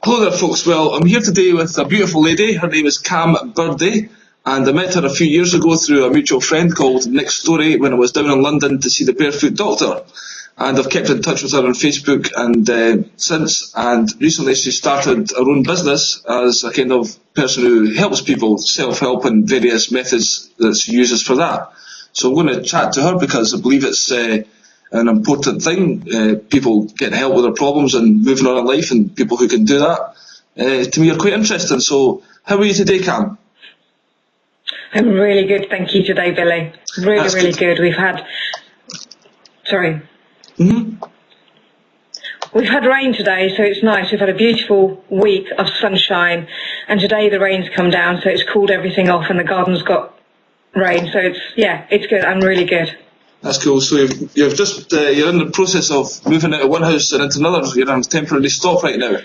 Hello there folks, well I'm here today with a beautiful lady. Her name is Birdee, and I met her a few years ago through a mutual friend called Nick Story when I was down in London to see the Barefoot Doctor, and I've kept in touch with her on Facebook and since, and recently she started her own business as a kind of person who helps people, self-help and various methods that she uses for that. So I'm going to chat to her because I believe it's an important thing, people getting help with their problems and moving on in life, and people who can do that, to me are quite interesting. So how are you today, Cam? I'm really good, thank you today, Billy. Really good. We've had, we've had rain today, so it's nice. We've had a beautiful week of sunshine, and today the rain's come down, so it's cooled everything off, and the garden's got rain, so it's good. I'm really good. That's cool. So you've just you're in the process of moving out of one house and into another. You're on a temporary stop right now.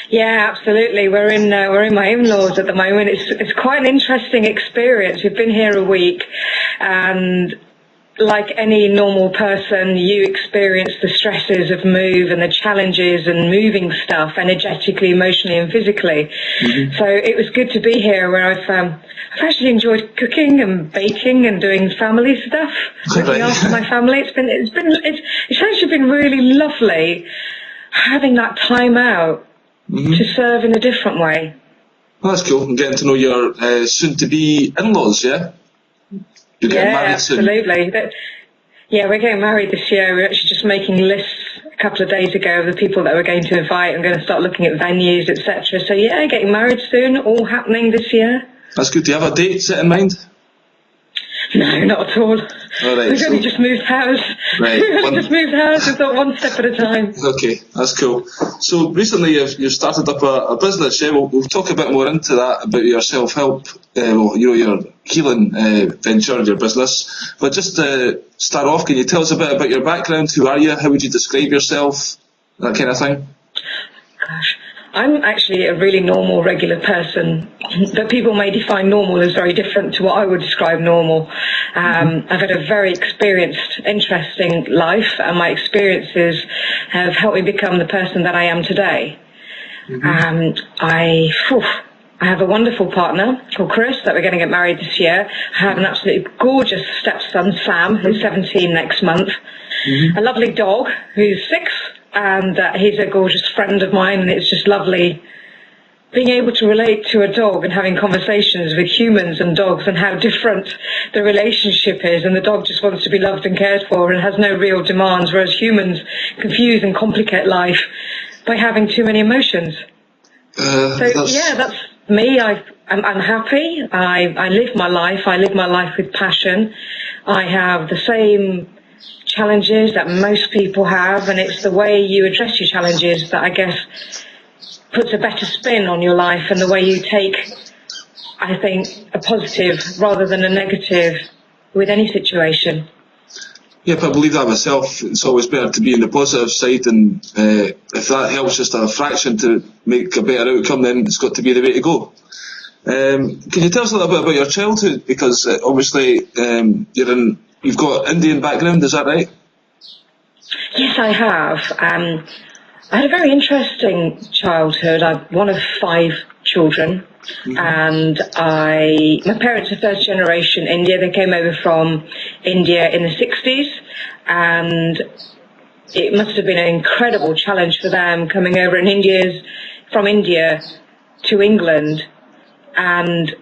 Yeah, absolutely. We're in my in-laws at the moment. It's quite an interesting experience. We've been here a week, and like any normal person, you experience the stresses of move and the challenges and moving stuff energetically, emotionally and physically. So it was good to be here where I've actually enjoyed cooking and baking and doing family stuff, looking after my family. It's actually been really lovely having that time out to serve in a different way. Well, that's cool. I'm getting to know your soon-to-be in-laws, yeah? You're getting married soon. Absolutely. Yeah, we're getting married this year. We're actually just making lists a couple of days ago of the people that we're going to invite. I'm going to start looking at venues, etc. So yeah, getting married soon, all happening this year. That's good. Do you have a date set in mind? No, not at all. Right, We've only just moved house. Right. We've only just moved house. We've got one step at a time. Okay, that's cool. So recently you've started up a business, yeah? We'll talk a bit more into that, about your self-help, your healing venture, your business. But just to start off, can you tell us a bit about your background? Who are you? How would you describe yourself? That kind of thing. Gosh. I'm actually a really normal, regular person, but people may define normal as very different to what I would describe normal. I've had a very experienced, interesting life, and my experiences have helped me become the person that I am today. I have a wonderful partner called Chris that we're going to get married this year. I have an absolutely gorgeous stepson, Sam, who's 17 next month. A lovely dog who's 6. And he's a gorgeous friend of mine, and it's just lovely being able to relate to a dog and having conversations with humans and dogs and how different the relationship is. And the dog just wants to be loved and cared for and has no real demands, whereas humans confuse and complicate life by having too many emotions. That's me. I'm happy. I live my life. I live my life with passion. I have the same challenges that most people have, and it's the way you address your challenges that I guess puts a better spin on your life, and the way you take, I think, a positive rather than a negative with any situation. Yep, I believe that myself. It's always better to be in the positive side, and if that helps just a fraction to make a better outcome, then it's got to be the way to go. Can you tell us a little bit about your childhood? Because obviously you've got Indian background, is that right? Yes, I have. I had a very interesting childhood. I'm one of 5 children, and my parents are first generation India. They came over from India in the 60s, and it must have been an incredible challenge for them coming over from India to England and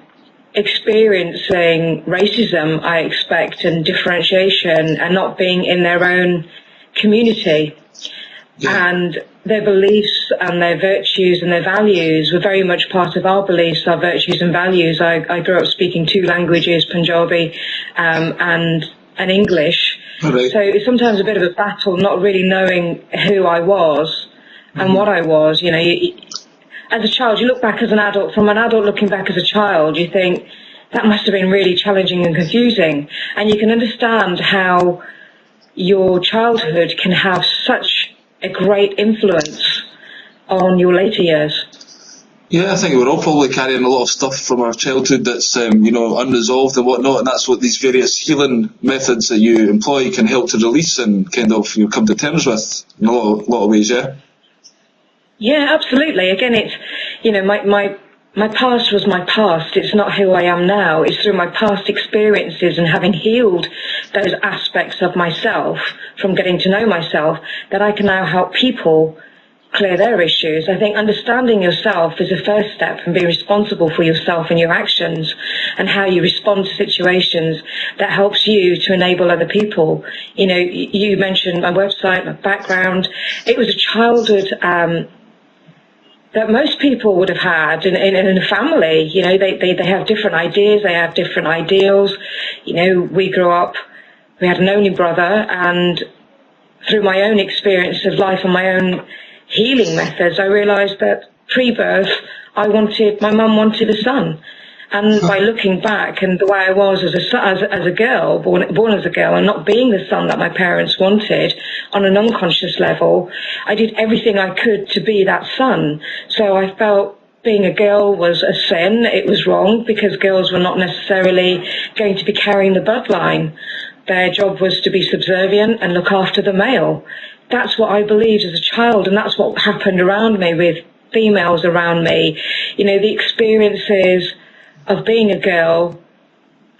experiencing racism, I expect, and differentiation, and not being in their own community. And their beliefs and their virtues and their values were very much part of our beliefs, our virtues and values. I grew up speaking 2 languages, Punjabi and English. Right. So it's sometimes a bit of a battle, not really knowing who I was and what I was. You know, as a child, you look back as an adult, from an adult looking back as a child, you think that must have been really challenging and confusing. And you can understand how your childhood can have such a great influence on your later years. Yeah, I think we're all probably carrying a lot of stuff from our childhood that's unresolved and whatnot, and that's what these various healing methods that you employ can help to release and kind of come to terms with in a lot of ways, yeah? Yeah, absolutely. Again, it's, my past was my past. It's not who I am now. It's through my past experiences and having healed those aspects of myself from getting to know myself that I can now help people clear their issues. I think understanding yourself is a first step, and being responsible for yourself and your actions and how you respond to situations that helps you to enable other people. You mentioned my website, my background. It was a childhood that most people would have had in a family. They have different ideas, they have different ideals. We grew up, we had an only brother, and through my own experience of life and my own healing methods, I realized that pre-birth, my mum wanted a son. And by looking back and the way I was as a girl, born as a girl, and not being the son that my parents wanted on an unconscious level, I did everything I could to be that son. So I felt being a girl was a sin. It was wrong, because girls were not necessarily going to be carrying the bloodline. Their job was to be subservient and look after the male. That's what I believed as a child, and that's what happened around me with females around me. The experiences of being a girl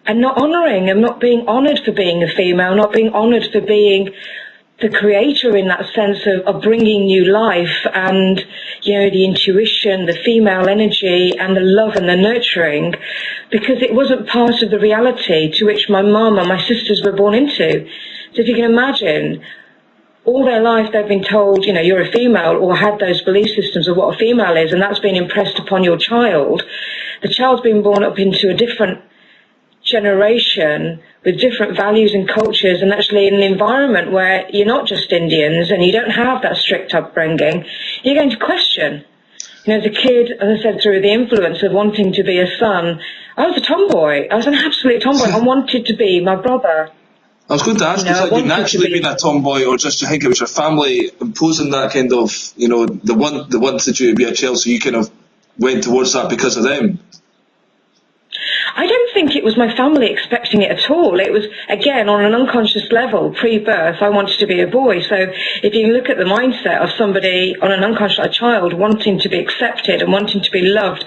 and not honouring and not being honoured for being a female, not being honoured for being the creator in that sense of bringing new life and, the intuition, the female energy and the love and the nurturing, because it wasn't part of the reality to which my mum and my sisters were born into. So if you can imagine, all their life they've been told, you're a female, or had those belief systems of what a female is, and that's been impressed upon your child. The child's been born up into a different generation with different values and cultures, and actually in an environment where you're not just Indians and you don't have that strict upbringing, you're going to question. As a kid, as I said, through the influence of wanting to be a son, I was a tomboy. I was an absolute tomboy. I wanted to be my brother. I was going to ask, is that you naturally being a tomboy, or just you think it was your family imposing that kind of, the wanted you to be a child, so you kind of went towards that because of them? I don't think it was my family expecting it at all. It was, again, on an unconscious level, pre-birth, I wanted to be a boy. So if you look at the mindset of somebody on an unconscious, a child wanting to be accepted and wanting to be loved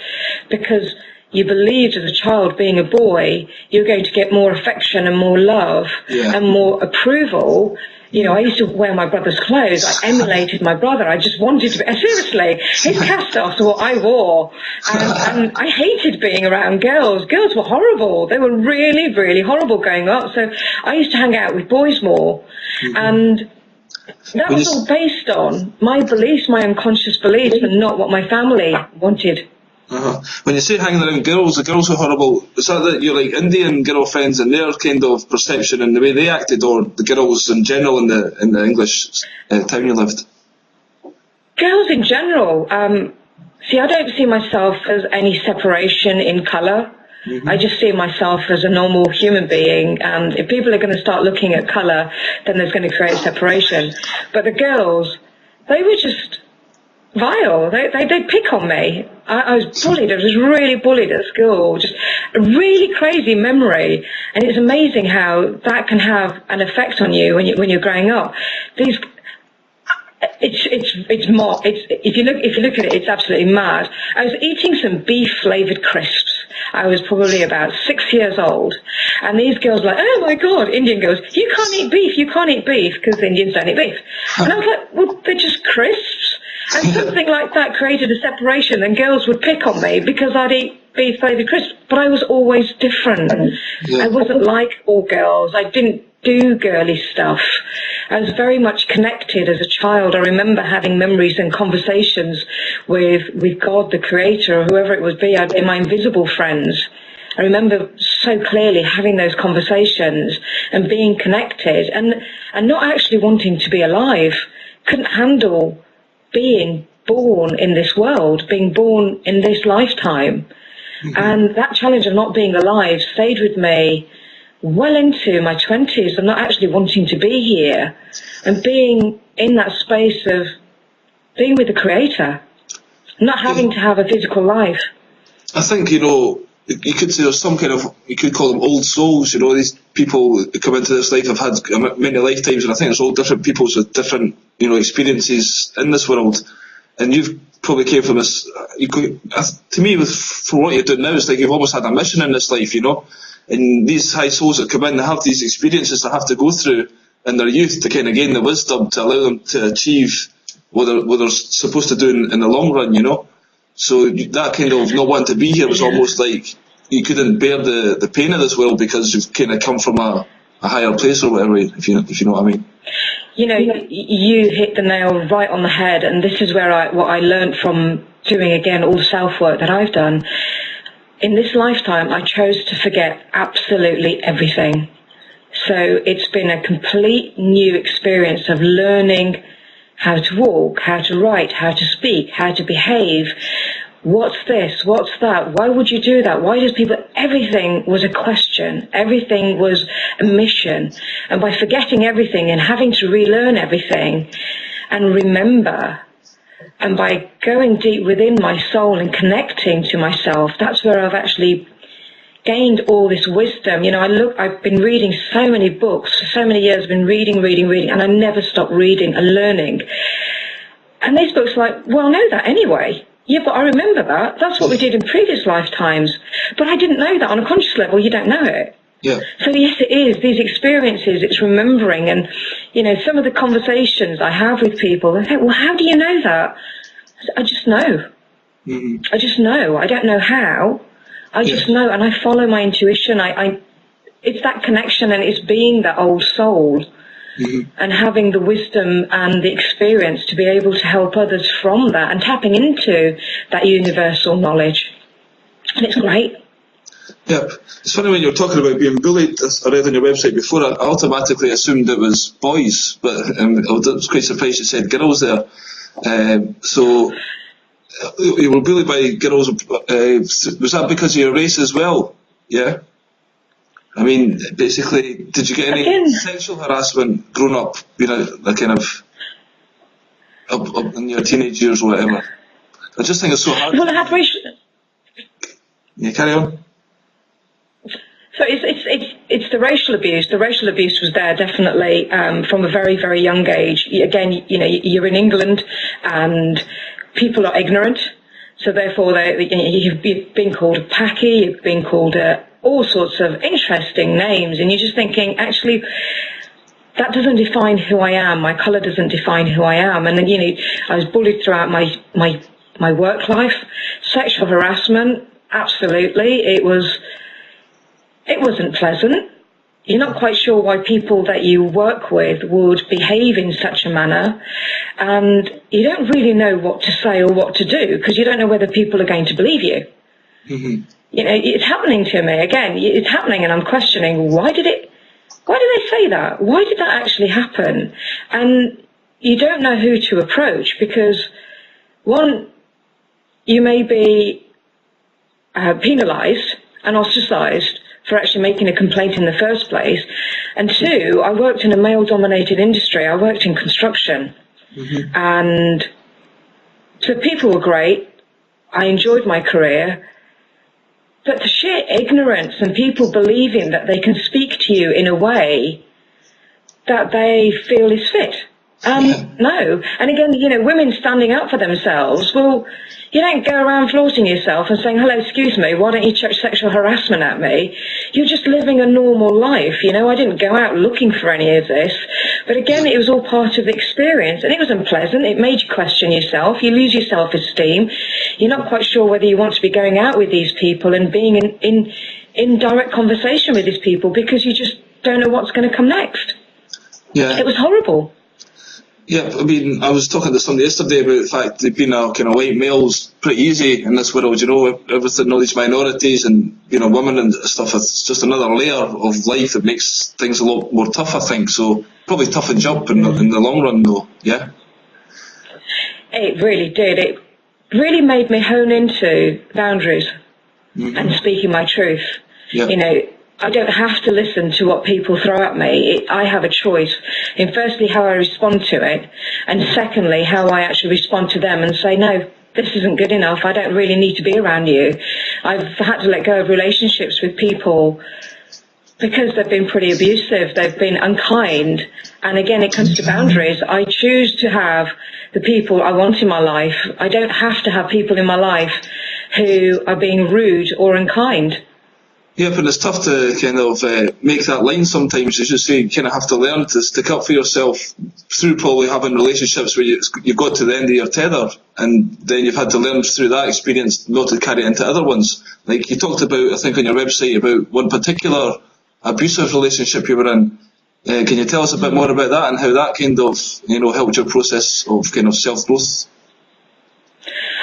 because you believed as a child, being a boy, you're going to get more affection and more love and more approval. I used to wear my brother's clothes. I emulated my brother. I just wanted to be, seriously, his cast-offs were what I wore. And I hated being around girls. Girls were horrible. They were really, really horrible growing up. So I used to hang out with boys more. And that was all based on my beliefs, my unconscious beliefs, and not what my family wanted. When you say hanging around girls, the girls were horrible, is that you're like Indian girlfriends and their kind of perception and the way they acted, or the girls in general in the English town you lived? Girls in general. I don't see myself as any separation in colour. I just see myself as a normal human being, and if people are going to start looking at colour, then there's going to create separation. But the girls, they were just vile. They'd pick on me. I was bullied. I was really bullied at school. Just a really crazy memory. And it's amazing how that can have an effect on you when you're growing up. If you look at it, it's absolutely mad. I was eating some beef flavoured crisps. I was probably about 6 years old, and these girls were like, oh my God, Indian girls, you can't eat beef, because Indians don't eat beef. And I was like, well, they're just crisps. And something like that created a separation, and girls would pick on me because I'd eat beef flavoured crisps. But I was always different. I wasn't like all girls. I didn't do girly stuff. I was very much connected as a child. I remember having memories and conversations with God, the Creator, or whoever it would be. I'd be my invisible friends. I remember so clearly having those conversations and being connected and not actually wanting to be alive. Couldn't handle being born in this world, being born in this lifetime. And that challenge of not being alive stayed with me well into my 20s, of not actually wanting to be here and being in that space of being with the Creator, not having to have a physical life. I think, you could say there's some kind of, you could call them old souls, these people who come into this life have had many lifetimes, and I think it's all different peoples with different, experiences in this world. and you've probably came from this. To me, for what you're doing now, it's like you've almost had a mission in this life, you know. And these high souls that come in, they have these experiences they have to go through in their youth to kind of gain the wisdom to allow them to achieve what they're supposed to do in the long run, you know. So that kind of not wanting to be here was almost like you couldn't bear the pain of this world because you've kind of come from a higher place or whatever, if you know what I mean. You know, you hit the nail right on the head, and this is where what I learned from doing, again, all the self-work that I've done. In this lifetime, I chose to forget absolutely everything. So it's been a complete new experience of learning how to walk, how to write, how to speak, how to behave. What's this? What's that? Why would you do that? Why does people... Everything was a question. Everything was a mission. And by forgetting everything and having to relearn everything and remember, and by going deep within my soul and connecting to myself, that's where I've actually gained all this wisdom. You know, I've been reading so many books for so many years. I've been reading, and I never stop reading and learning. And these books are like, well, I know that anyway. Yeah, but I remember that. That's what we did in previous lifetimes. But I didn't know that. On a conscious level, you don't know it. Yeah. So yes, it is. These experiences, it's remembering. And, you know, some of the conversations I have with people, they think, well, how do you know that? I just know. Mm-hmm. I just know. I don't know how. I just know. And I follow my intuition. It's that connection, and it's being that old soul. Mm-hmm. And having the wisdom and the experience to be able to help others from that and tapping into that universal knowledge. And it's great. Yeah, it's funny when you were talking about being bullied. I read on your website before, I automatically assumed it was boys, but I was quite surprised you said girls there. So you were bullied by girls. Was that because of your race as well? Yeah? I mean, basically, did you get any sexual harassment growing up, you know, like kind of up in your teenage years or whatever? I just think it's so hard. Well, I had racial... Yeah, carry on. So it's the racial abuse. The racial abuse was there definitely from a very, very young age. Again, you know, you're in England and people are ignorant. So therefore, you've been called a packy, you've been called all sorts of interesting names, and you're just thinking, actually, that doesn't define who I am. My colour doesn't define who I am. And then, you know, I was bullied throughout my work life. Sexual harassment, absolutely. It wasn't pleasant. You're not quite sure why people that you work with would behave in such a manner, and you don't really know what to say or what to do because you don't know whether people are going to believe you. Mm-hmm. You know, it's happening to me again. It's happening, and I'm questioning why did they say that? Why did that actually happen? And you don't know who to approach because, one, you may be penalised and ostracised for actually making a complaint in the first place. And two, I worked in a male-dominated industry. I worked in construction. Mm-hmm. And so people were great. I enjoyed my career. But the sheer ignorance and people believing that they can speak to you in a way that they feel is fit. No. And again, you know, women standing up for themselves, well, you don't go around flaunting yourself and saying, hello, excuse me, why don't you chuck sexual harassment at me? You're just living a normal life, you know. I didn't go out looking for any of this. But again, it was all part of the experience, and it was unpleasant. It made you question yourself. You lose your self-esteem. You're not quite sure whether you want to be going out with these people and being in direct conversation with these people because you just don't know what's going to come next. Yeah. It was horrible. Yeah, I mean, I was talking to somebody yesterday about the fact that being a kind of white male's pretty easy in this world, you know, everything, all these minorities and, you know, women and stuff. It's just another layer of life that makes things a lot more tough, I think. So probably tough and jump in the long run, though, yeah? It really did. It really made me hone into boundaries and speaking my truth. Yeah. You know, I don't have to listen to what people throw at me. I have a choice in firstly how I respond to it, and secondly how I actually respond to them and say, no, this isn't good enough. I don't really need to be around you. I've had to let go of relationships with people because they've been pretty abusive, they've been unkind. And again, it comes to boundaries. I choose to have the people I want in my life. I don't have to have people in my life who are being rude or unkind. Yeah, but it's tough to kind of make that line sometimes. As you say, you kind of have to learn to stick up for yourself through probably having relationships where you've got to the end of your tether, and then you've had to learn through that experience not to carry it into other ones. Like you talked about, I think on your website, about one particular abusive relationship you were in. Can you tell us a bit more about that and how that kind of, helped your process of kind of self-growth?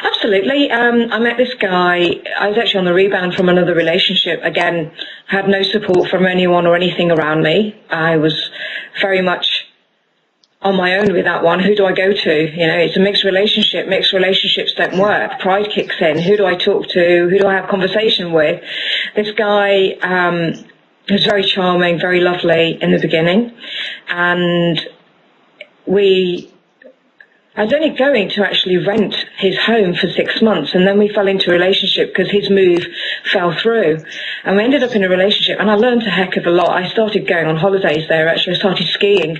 Absolutely. I met this guy. I was actually on the rebound from another relationship. Again, had no support from anyone or anything around me. I was very much on my own with that one. Who do I go to? It's a mixed relationship. Mixed relationships don't work. Pride kicks in. Who do I talk to? Who do I have conversation with? This guy was very charming, very lovely in the beginning. And I was only going to actually rent his home for 6 months, and then we fell into a relationship because his move fell through. And we ended up in a relationship, and I learned a heck of a lot. I started going on holidays there. Actually, I started skiing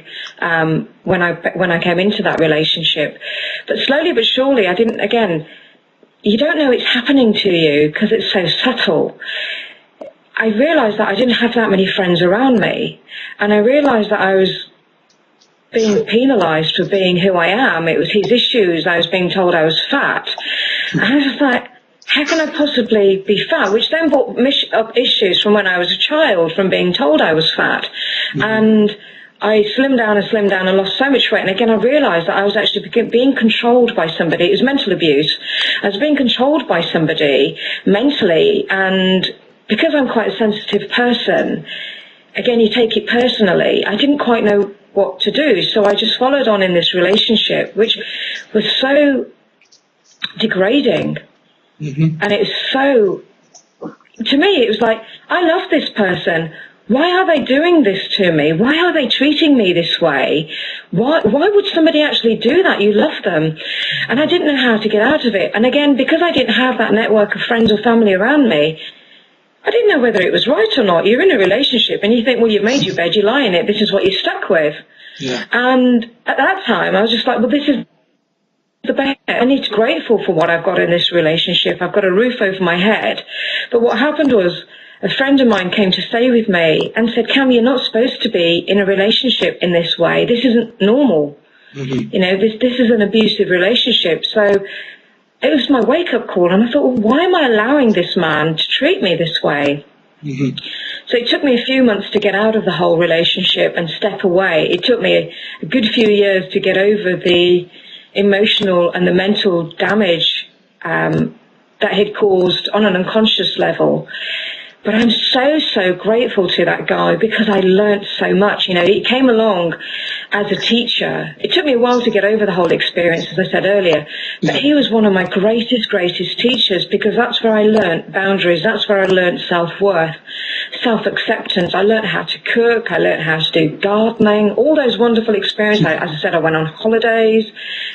when I came into that relationship. But slowly but surely, you don't know it's happening to you because it's so subtle. I realized that I didn't have that many friends around me, and I realized that I was being penalized for being who I am. It was his issues. I was being told I was fat. And I was like, how can I possibly be fat? Which then brought up issues from when I was a child, from being told I was fat. Mm-hmm. And I slimmed down and lost so much weight. And again, I realized that I was actually being controlled by somebody. It was mental abuse. I was being controlled by somebody mentally. And because I'm quite a sensitive person, again, you take it personally. I didn't quite know what to do, so I just followed on in this relationship, which was so degrading. Mm-hmm. And it was so, to me, it was like, I love this person. Why are they doing this to me? Why are they treating me this way? Why would somebody actually do that? You love them. And I didn't know how to get out of it. And again, because I didn't have that network of friends or family around me, I didn't know whether it was right or not. You're in a relationship and you think, well, you've made your bed, you lie in it, this is what you're stuck with. Yeah. And at that time, I was just like, well, this is the best. And it's grateful for what I've got in this relationship. I've got a roof over my head. But what happened was a friend of mine came to stay with me and said, Cam, you're not supposed to be in a relationship in this way. This isn't normal. Mm-hmm. This is an abusive relationship. So it was my wake-up call, and I thought, well, why am I allowing this man to treat me this way? Mm-hmm. So it took me a few months to get out of the whole relationship and step away. It took me a good few years to get over the emotional and the mental damage that had caused on an unconscious level. But I'm so grateful to that guy because I learnt so much. He came along as a teacher. It took me a while to get over the whole experience, as I said earlier. But he was one of my greatest teachers because that's where I learnt boundaries. That's where I learnt self-worth, self-acceptance. I learnt how to cook. I learnt how to do gardening, all those wonderful experiences. As I said, I went on holidays.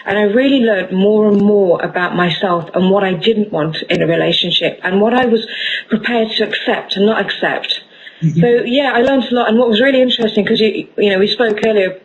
And I really learnt more and more about myself and what I didn't want in a relationship and what I was prepared to accept and not accept. Mm-hmm. So yeah, I learned a lot. And what was really interesting, because we spoke earlier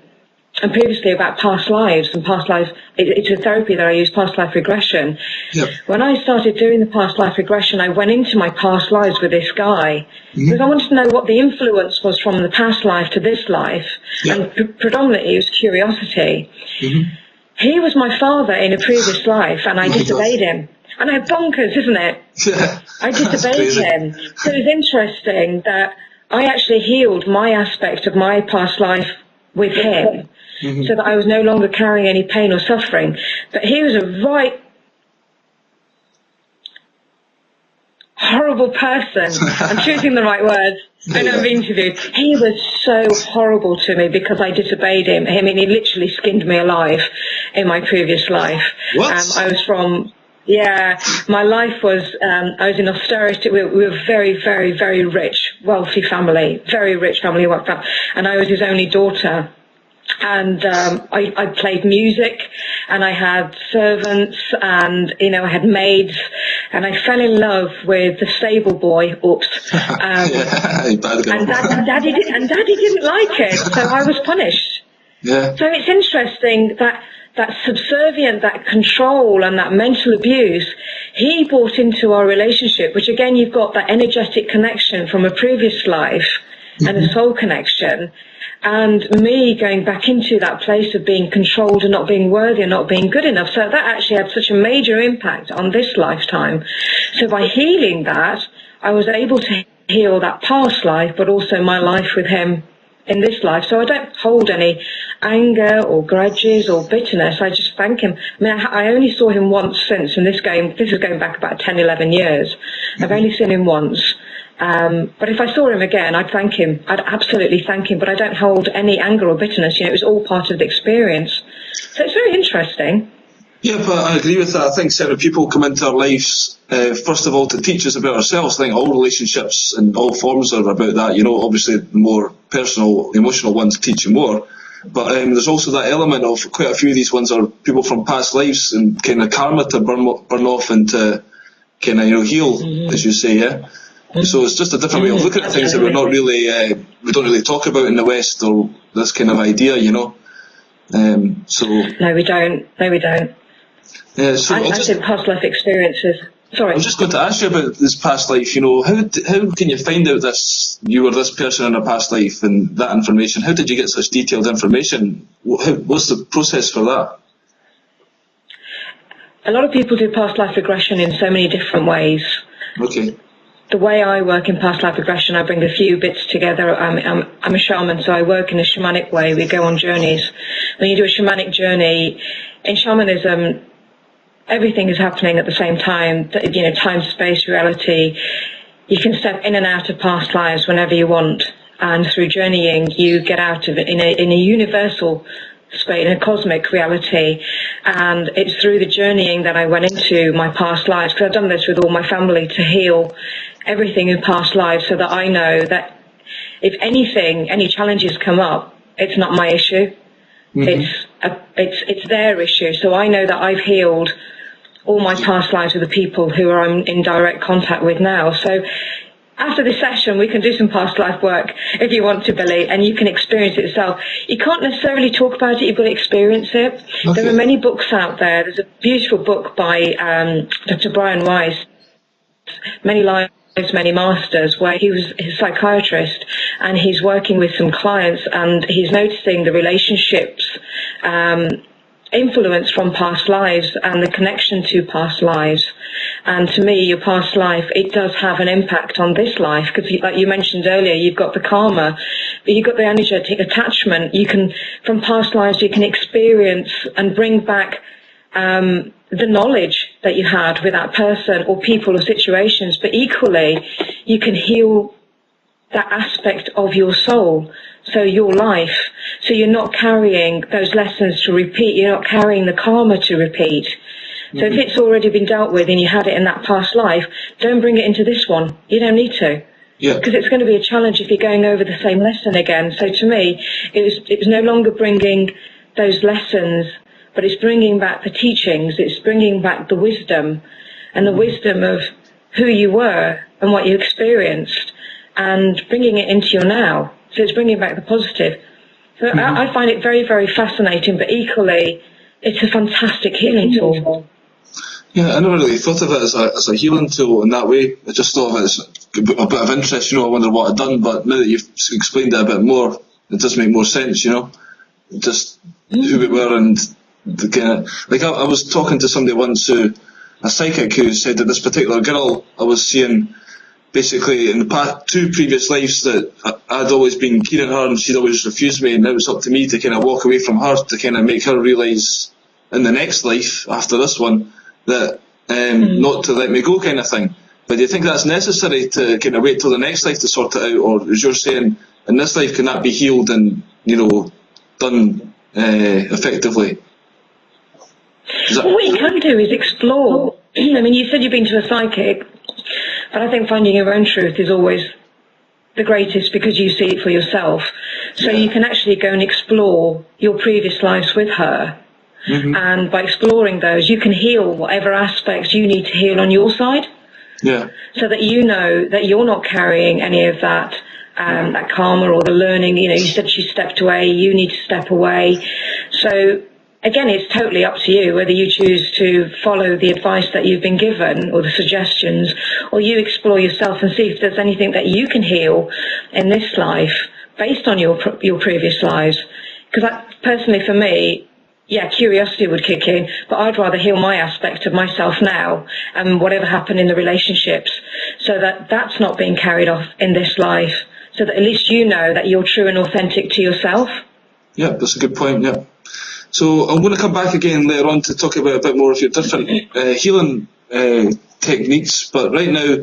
and previously about past lives and past life. It's a therapy that I use, past life regression. Yep. When I started doing the past life regression, I went into my past lives with this guy because I wanted to know what the influence was from the past life to this life. Yep. And predominantly it was curiosity. Mm-hmm. He was my father in a previous life, and I disobeyed him. I know, bonkers, isn't it? Yeah. I disobeyed him. So it was interesting that I actually healed my aspect of my past life with him, so that I was no longer carrying any pain or suffering. But he was a right horrible person. I'm choosing the right words. I know I'm interviewed. He was so horrible to me because I disobeyed him. I mean, he literally skinned me alive in my previous life. What? I was from... Yeah, my life was, I was in austerity. We were very, very, very rich, wealthy family, very rich family, and I was his only daughter. And I played music, and I had servants, and I had maids, and I fell in love with the stable boy. Oops! Yeah, bad girl. And Daddy didn't like it, so I was punished. Yeah. So it's interesting that subservient, that control, and that mental abuse he brought into our relationship. Which again, you've got that energetic connection from a previous life and a soul connection. And me going back into that place of being controlled and not being worthy and not being good enough. So that actually had such a major impact on this lifetime. So by healing that, I was able to heal that past life, but also my life with him in this life. So I don't hold any anger or grudges or bitterness. I just thank him. I mean, I only saw him once since in this game. This is going back about 10, 11 years. I've only seen him once. But if I saw him again, I'd thank him. I'd absolutely thank him, but I don't hold any anger or bitterness. It was all part of the experience. So it's very interesting. Yeah, but I agree with that. I think certain people come into our lives, first of all, to teach us about ourselves. I think all relationships and all forms are about that. Obviously the more personal, emotional ones teach you more. But there's also that element of quite a few of these ones are people from past lives and kind of karma to burn off and to kind of, heal, as you say, yeah? So it's just a different way of looking at things that we don't really talk about in the West, or this kind of idea, No, we don't. Yeah, so I think past life experiences. Sorry. I was just going to ask you about this past life. How can you find out you were this person in a past life and that information? How did you get such detailed information? What's the process for that? A lot of people do past life regression in so many different ways. Okay. The way I work in past life regression, I bring a few bits together. I'm a shaman, so I work in a shamanic way. We go on journeys. When you do a shamanic journey, in shamanism, everything is happening at the same time. Time, space, reality. You can step in and out of past lives whenever you want. And through journeying, you get out of it in a universal space, in a cosmic reality. And it's through the journeying that I went into my past lives, because I've done this with all my family to heal everything in past lives, so that I know that if any challenges come up, it's not my issue. It's their issue. So I know that I've healed all my past lives with the people who I'm in direct contact with now. So after this session, we can do some past life work if you want to, Billy, and you can experience it yourself. You can't necessarily talk about it, you've got to experience it. Okay. There are many books out there. There's a beautiful book by Dr. Brian Weiss, Many Lives, Many Masters, where he was a psychiatrist and he's working with some clients and he's noticing the relationships influence from past lives and the connection to past lives. And to me, your past life, it does have an impact on this life, because like you mentioned earlier, you've got the karma, but you've got the energetic attachment. From past lives, you can experience and bring back the knowledge that you had with that person or people or situations, but equally, you can heal that aspect of your soul, so your life. So you're not carrying those lessons to repeat, you're not carrying the karma to repeat. So if it's already been dealt with and you had it in that past life, don't bring it into this one. You don't need to. Yeah. Because it's going to be a challenge if you're going over the same lesson again. So to me, it was no longer bringing those lessons, but it's bringing back the teachings, it's bringing back the wisdom, and the wisdom of who you were and what you experienced, and bringing it into your now. So it's bringing back the positive. So I find it very, very fascinating, but equally, it's a fantastic healing tool. Yeah, I never really thought of it as a healing tool in that way. I just thought of it as a bit of interest, I wonder what I'd done, but now that you've explained it a bit more, it does make more sense, just who we were and the kind of, like I was talking to somebody once a psychic who said that this particular girl I was seeing, basically in the past 2 previous lives, that I'd always been keen on her and she'd always refused me, and now it's up to me to kind of walk away from her to kind of make her realise in the next life, after this one, that not to let me go, kind of thing. But do you think that's necessary to kind of wait till the next life to sort it out, or as you're saying, in this life can that be healed and done effectively? What you can do is explore. I mean, you said you've been to a psychic, but I think finding your own truth is always the greatest, because you see it for yourself. So you can actually go and explore your previous lives with her. And by exploring those, you can heal whatever aspects you need to heal on your side. Yeah. So that you know that you're not carrying any of that, that karma or the learning. You know, you said she stepped away, you need to step away. So again, it's totally up to you whether you choose to follow the advice that you've been given or the suggestions, or you explore yourself and see if there's anything that you can heal in this life based on your previous lives. Because personally, for me, yeah, curiosity would kick in, but I'd rather heal my aspect of myself now and whatever happened in the relationships, so that that's not being carried off in this life, so that at least you know that you're true and authentic to yourself. Yeah, that's a good point, yeah. So I'm going to come back again later on to talk about a bit more of your different healing techniques, but right now,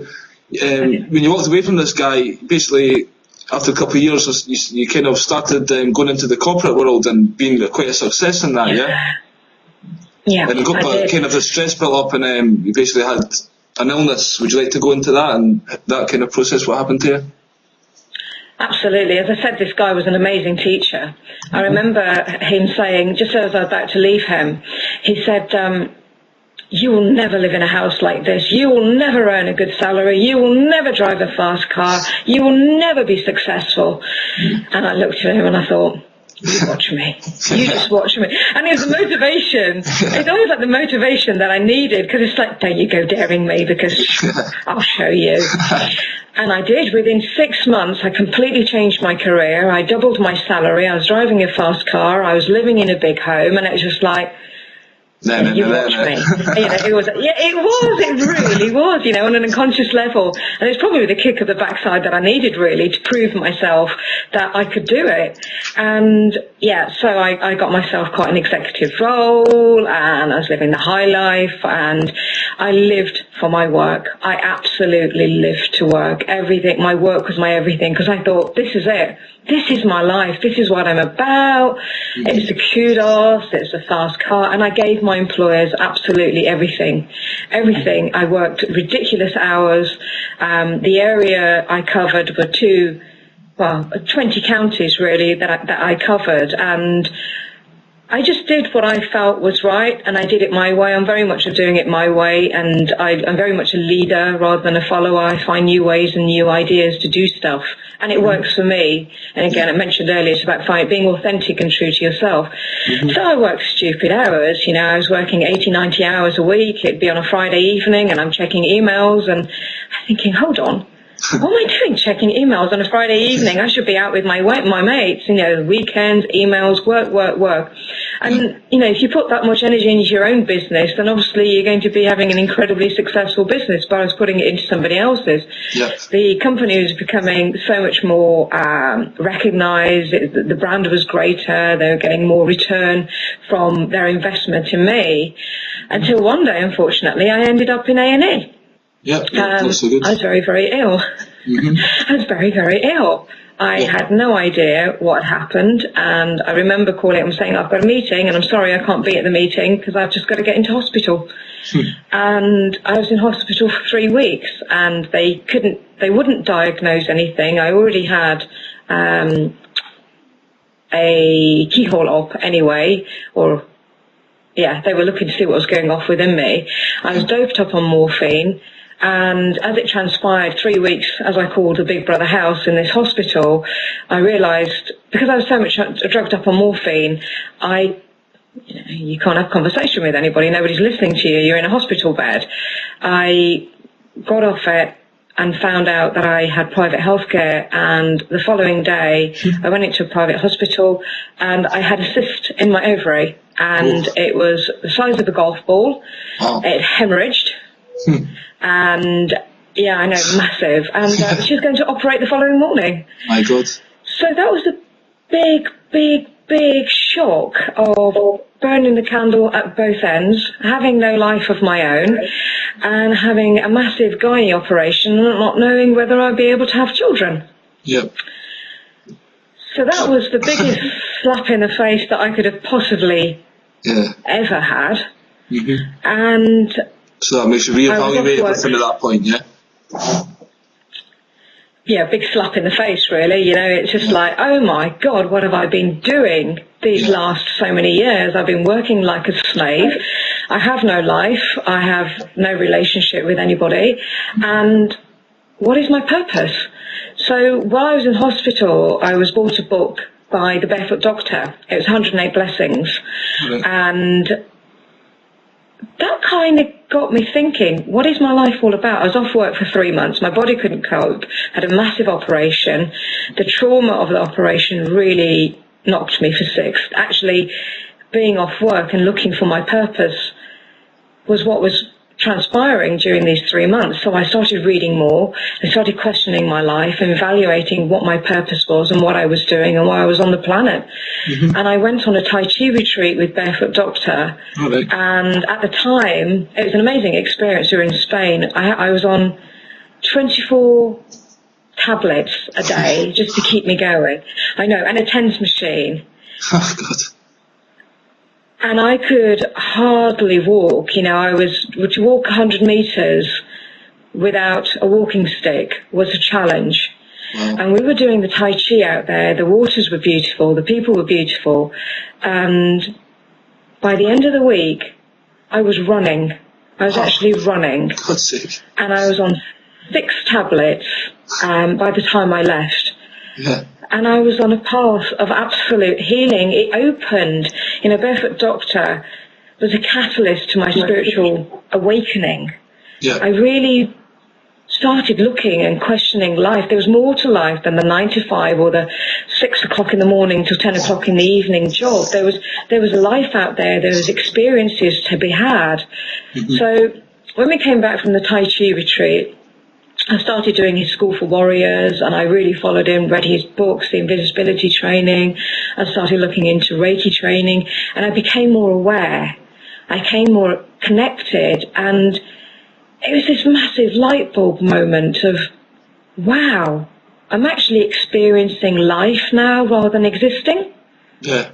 when you walked away from this guy, basically, after a couple of years, you kind of started going into the corporate world and being quite a success in that, yeah? Yeah. And you got kind of the stress built up, and you basically had an illness. Would you like to go into that and that kind of process, what happened to you? Absolutely. As I said, this guy was an amazing teacher. I remember him saying, just as I was about to leave him, he said, you will never live in a house like this. You will never earn a good salary. You will never drive a fast car. You will never be successful. And I looked at him and I thought, you watch me. You just watch me. And it was the motivation. It's always like the motivation that I needed, because it's like, there you go, daring me, because I'll show you. And I did. Within 6 months, I completely changed my career. I doubled my salary. I was driving a fast car. I was living in a big home. And it was just like, you watch me. You know, it was, it really was, you know, on an unconscious level. And it's probably the kick of the backside that I needed, really, to prove myself that I could do it. And yeah, so I got myself quite an executive role, and I was living the high life, and I lived for my work. I absolutely lived to work. Everything, my work was my everything, because I thought, this is it. This is my life. This is what I'm about. It's the kudos. It's the fast car. And I gave my employers absolutely everything. Everything. I worked ridiculous hours. The area I covered were 20 counties, really, that I covered. And I just did what I felt was right, and I did it my way. I'm very much of doing it my way, and I'm very much a leader rather than a follower. I find new ways and new ideas to do stuff, and it works for me. And again, I mentioned earlier, it's about being authentic and true to yourself. So I worked stupid hours. You know, I was working 80, 90 hours a week. It'd be on a Friday evening, and I'm checking emails, and I'm thinking, hold on. What am I doing checking emails on a Friday evening? I should be out with my mates, you know, weekends, emails, work. And, you know, if you put that much energy into your own business, then obviously you're going to be having an incredibly successful business, but I was putting it into somebody else's. Yep. The company was becoming so much more recognized. The brand was greater. They were getting more return from their investment in me. Until one day, unfortunately, I ended up in A&E. Yeah, that's so good. I was very, very ill. I was very, very ill. I had no idea what had happened, and I remember calling and saying, I've got a meeting, and I'm sorry I can't be at the meeting because I've just got to get into hospital. And I was in hospital for 3 weeks, and they wouldn't diagnose anything. I already had a keyhole op anyway, they were looking to see what was going off within me. I was doped up on morphine. And as it transpired, 3 weeks, as I called the Big Brother house in this hospital, I realised, because I was so much drugged up on morphine, you can't have conversation with anybody, nobody's listening to you, you're in a hospital bed. I got off it and found out that I had private healthcare, and the following day I went into a private hospital and I had a cyst in my ovary, and it was the size of a golf ball. It hemorrhaged. And yeah, I know, massive. And she was going to operate the following morning. My God. So that was a big shock of burning the candle at both ends, having no life of my own, and having a massive gynae operation and not knowing whether I'd be able to have children. Yep. So that was the biggest slap in the face that I could have possibly ever had. And so that makes you reevaluate everything at that point, yeah? yeah, big slap in the face, really. You know, it's just like, oh my God, what have I been doing these last so many years? I've been working like a slave. I have no life. I have no relationship with anybody. And what is my purpose? So while I was in hospital, I was bought a book by the Barefoot Doctor. It was 108 Blessings. And that kind of got me thinking, what is my life all about? I was off work for 3 months. My body couldn't cope. Had a massive operation. The trauma of the operation really knocked me for six. Actually, being off work and looking for my purpose was what was transpiring during these 3 months. So I started reading more. I started questioning my life and evaluating what my purpose was and what I was doing and why I was on the planet. And I went on a Tai Chi retreat with Barefoot Doctor. And at the time, it was an amazing experience. We were in Spain. I was on 24 tablets a day just to keep me going. I know, and a TENS machine. Oh, God. And I could hardly walk. You know, to walk 100 meters without a walking stick was a challenge. Wow. And we were doing the Tai Chi out there. The waters were beautiful. The people were beautiful. And by the end of the week, I was running. I was actually running. God's sake. And I was on 6 tablets by the time I left. Yeah. And I was on a path of absolute healing. It opened, you know, Barefoot Doctor was a catalyst to my spiritual awakening. Yeah. I really started looking and questioning life. There was more to life than the 9 to 5 or the 6 o'clock in the morning till 10 o'clock in the evening job. There was a life out there. There was experiences to be had. So when we came back from the Tai Chi retreat, I started doing his School for Warriors, and I really followed him, read his books, the invisibility training. I started looking into Reiki training, and I became more aware. I came more connected, and it was this massive light bulb moment of, wow, I'm actually experiencing life now rather than existing. Yeah.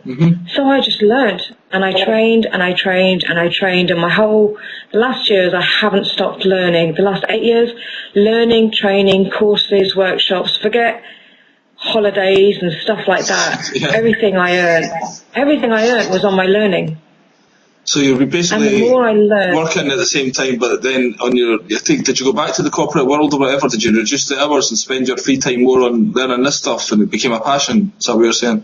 So I just learned, and I trained, and I trained, and I trained, and the last years I haven't stopped learning. The last 8 years, learning, training, courses, workshops, forget holidays and stuff like that. Yeah. Everything I earned was on my learning. So you're basically And the more I learned, working at the same time, but then did you go back to the corporate world or whatever? Did you reduce the hours and spend your free time more on learning this stuff, and it became a passion? Is that what you're saying?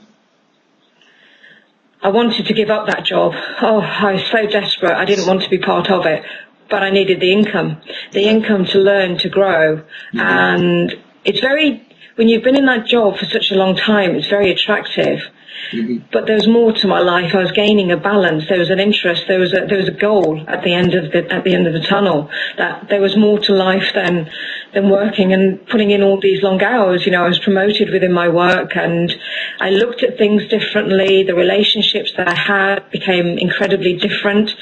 I wanted to give up that job. Oh, I was so desperate. I didn't want to be part of it, but I needed the income to learn, to grow. And it's when you've been in that job for such a long time, it's very attractive. But there's more to my life. I was gaining a balance. There was an interest. There was a goal at the end of the tunnel. That there was more to life than working and putting in all these long hours. You know, I was promoted within my work, and I looked at things differently. The relationships that I had became incredibly different,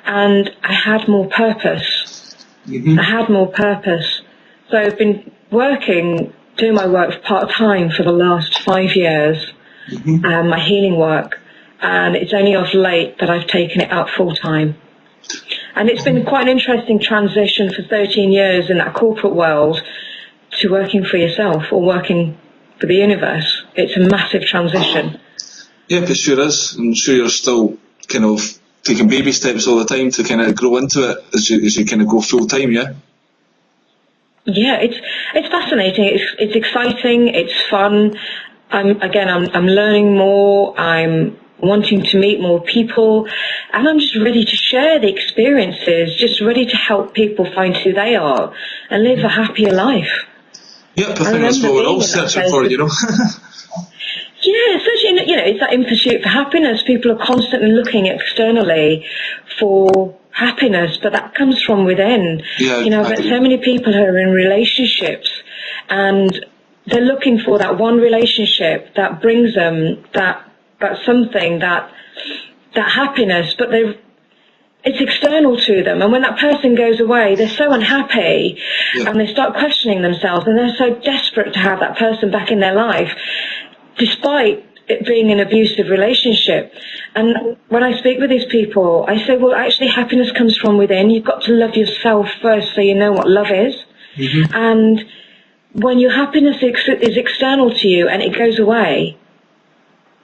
and I had more purpose. I had more purpose. So I've been doing my work part-time for the last 5 years. My healing work, and it's only of late that I've taken it up full-time. And it's been quite an interesting transition for 13 years in that corporate world to working for yourself or working for the universe. It's a massive transition. Yeah, it sure is. I'm sure you're still kind of taking baby steps all the time to kind of grow into it as you kind of go full-time, yeah? Yeah, it's fascinating. It's exciting. It's fun. I'm learning more. I'm wanting to meet more people, and I'm just ready to share the experiences, just ready to help people find who they are and live a happier life. Yep, I think that's what we're all searching for, you know. Yeah, especially, you know, it's that in pursuit for happiness. People are constantly looking externally for happiness, but that comes from within. Yeah, you know, but so many people who are in relationships, and they're looking for that one relationship that brings them that something, that happiness, but it's external to them. And when that person goes away, they're so unhappy, and they start questioning themselves, and they're so desperate to have that person back in their life, despite it being an abusive relationship. And when I speak with these people, I say, well, actually happiness comes from within. You've got to love yourself first so you know what love is. And when your happiness is external to you and it goes away,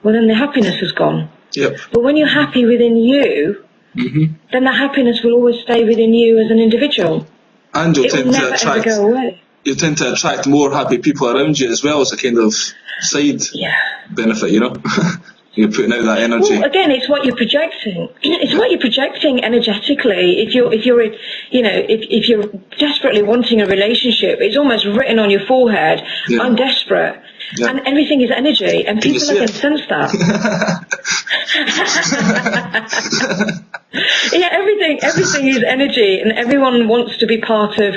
well, then the happiness is gone. Yep. But when you're happy within you, then the happiness will always stay within you as an individual. And it will never ever go away. You tend to attract more happy people around you as well as a kind of side benefit, you know. You're putting out that energy. Well, again, it's what you're projecting. It's what you're projecting energetically. If you're desperately wanting a relationship, it's almost written on your forehead. Yeah. I'm desperate, and everything is energy, and people can sense that. Yeah, everything is energy, and everyone wants to be part of.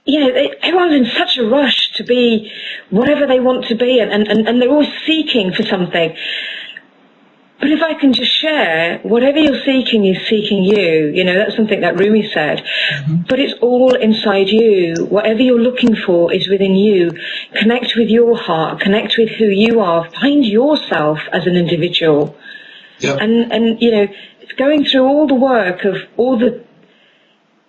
Everyone's in such a rush to be whatever they want to be, and they're always seeking for something. But if I can just share, whatever you're seeking is seeking you. You know, that's something that Rumi said. But it's all inside you. Whatever you're looking for is within you. Connect with your heart. Connect with who you are. Find yourself as an individual. Yep. And it's going through all the work of all the,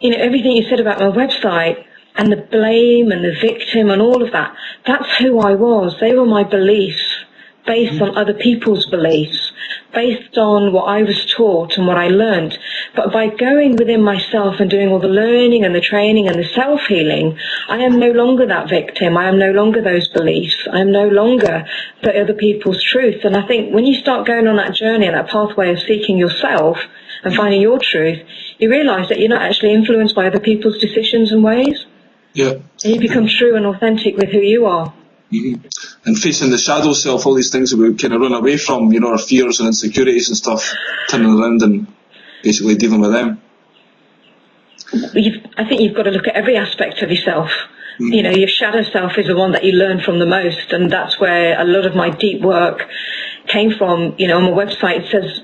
everything you said about my website, and the blame and the victim and all of that. That's who I was. They were my beliefs, based on other people's beliefs, based on what I was taught and what I learned. But by going within myself and doing all the learning and the training and the self-healing, I am no longer that victim. I am no longer those beliefs. I am no longer the other people's truth. And I think when you start going on that journey and that pathway of seeking yourself and finding your truth, you realize that you're not actually influenced by other people's decisions and ways. Yeah. And you become true and authentic with who you are. And facing the shadow self, all these things that we kind of run away from, our fears and insecurities and stuff, turning around and basically dealing with them. I think you've got to look at every aspect of yourself. Your shadow self is the one that you learn from the most, and that's where a lot of my deep work came from. On my website it says,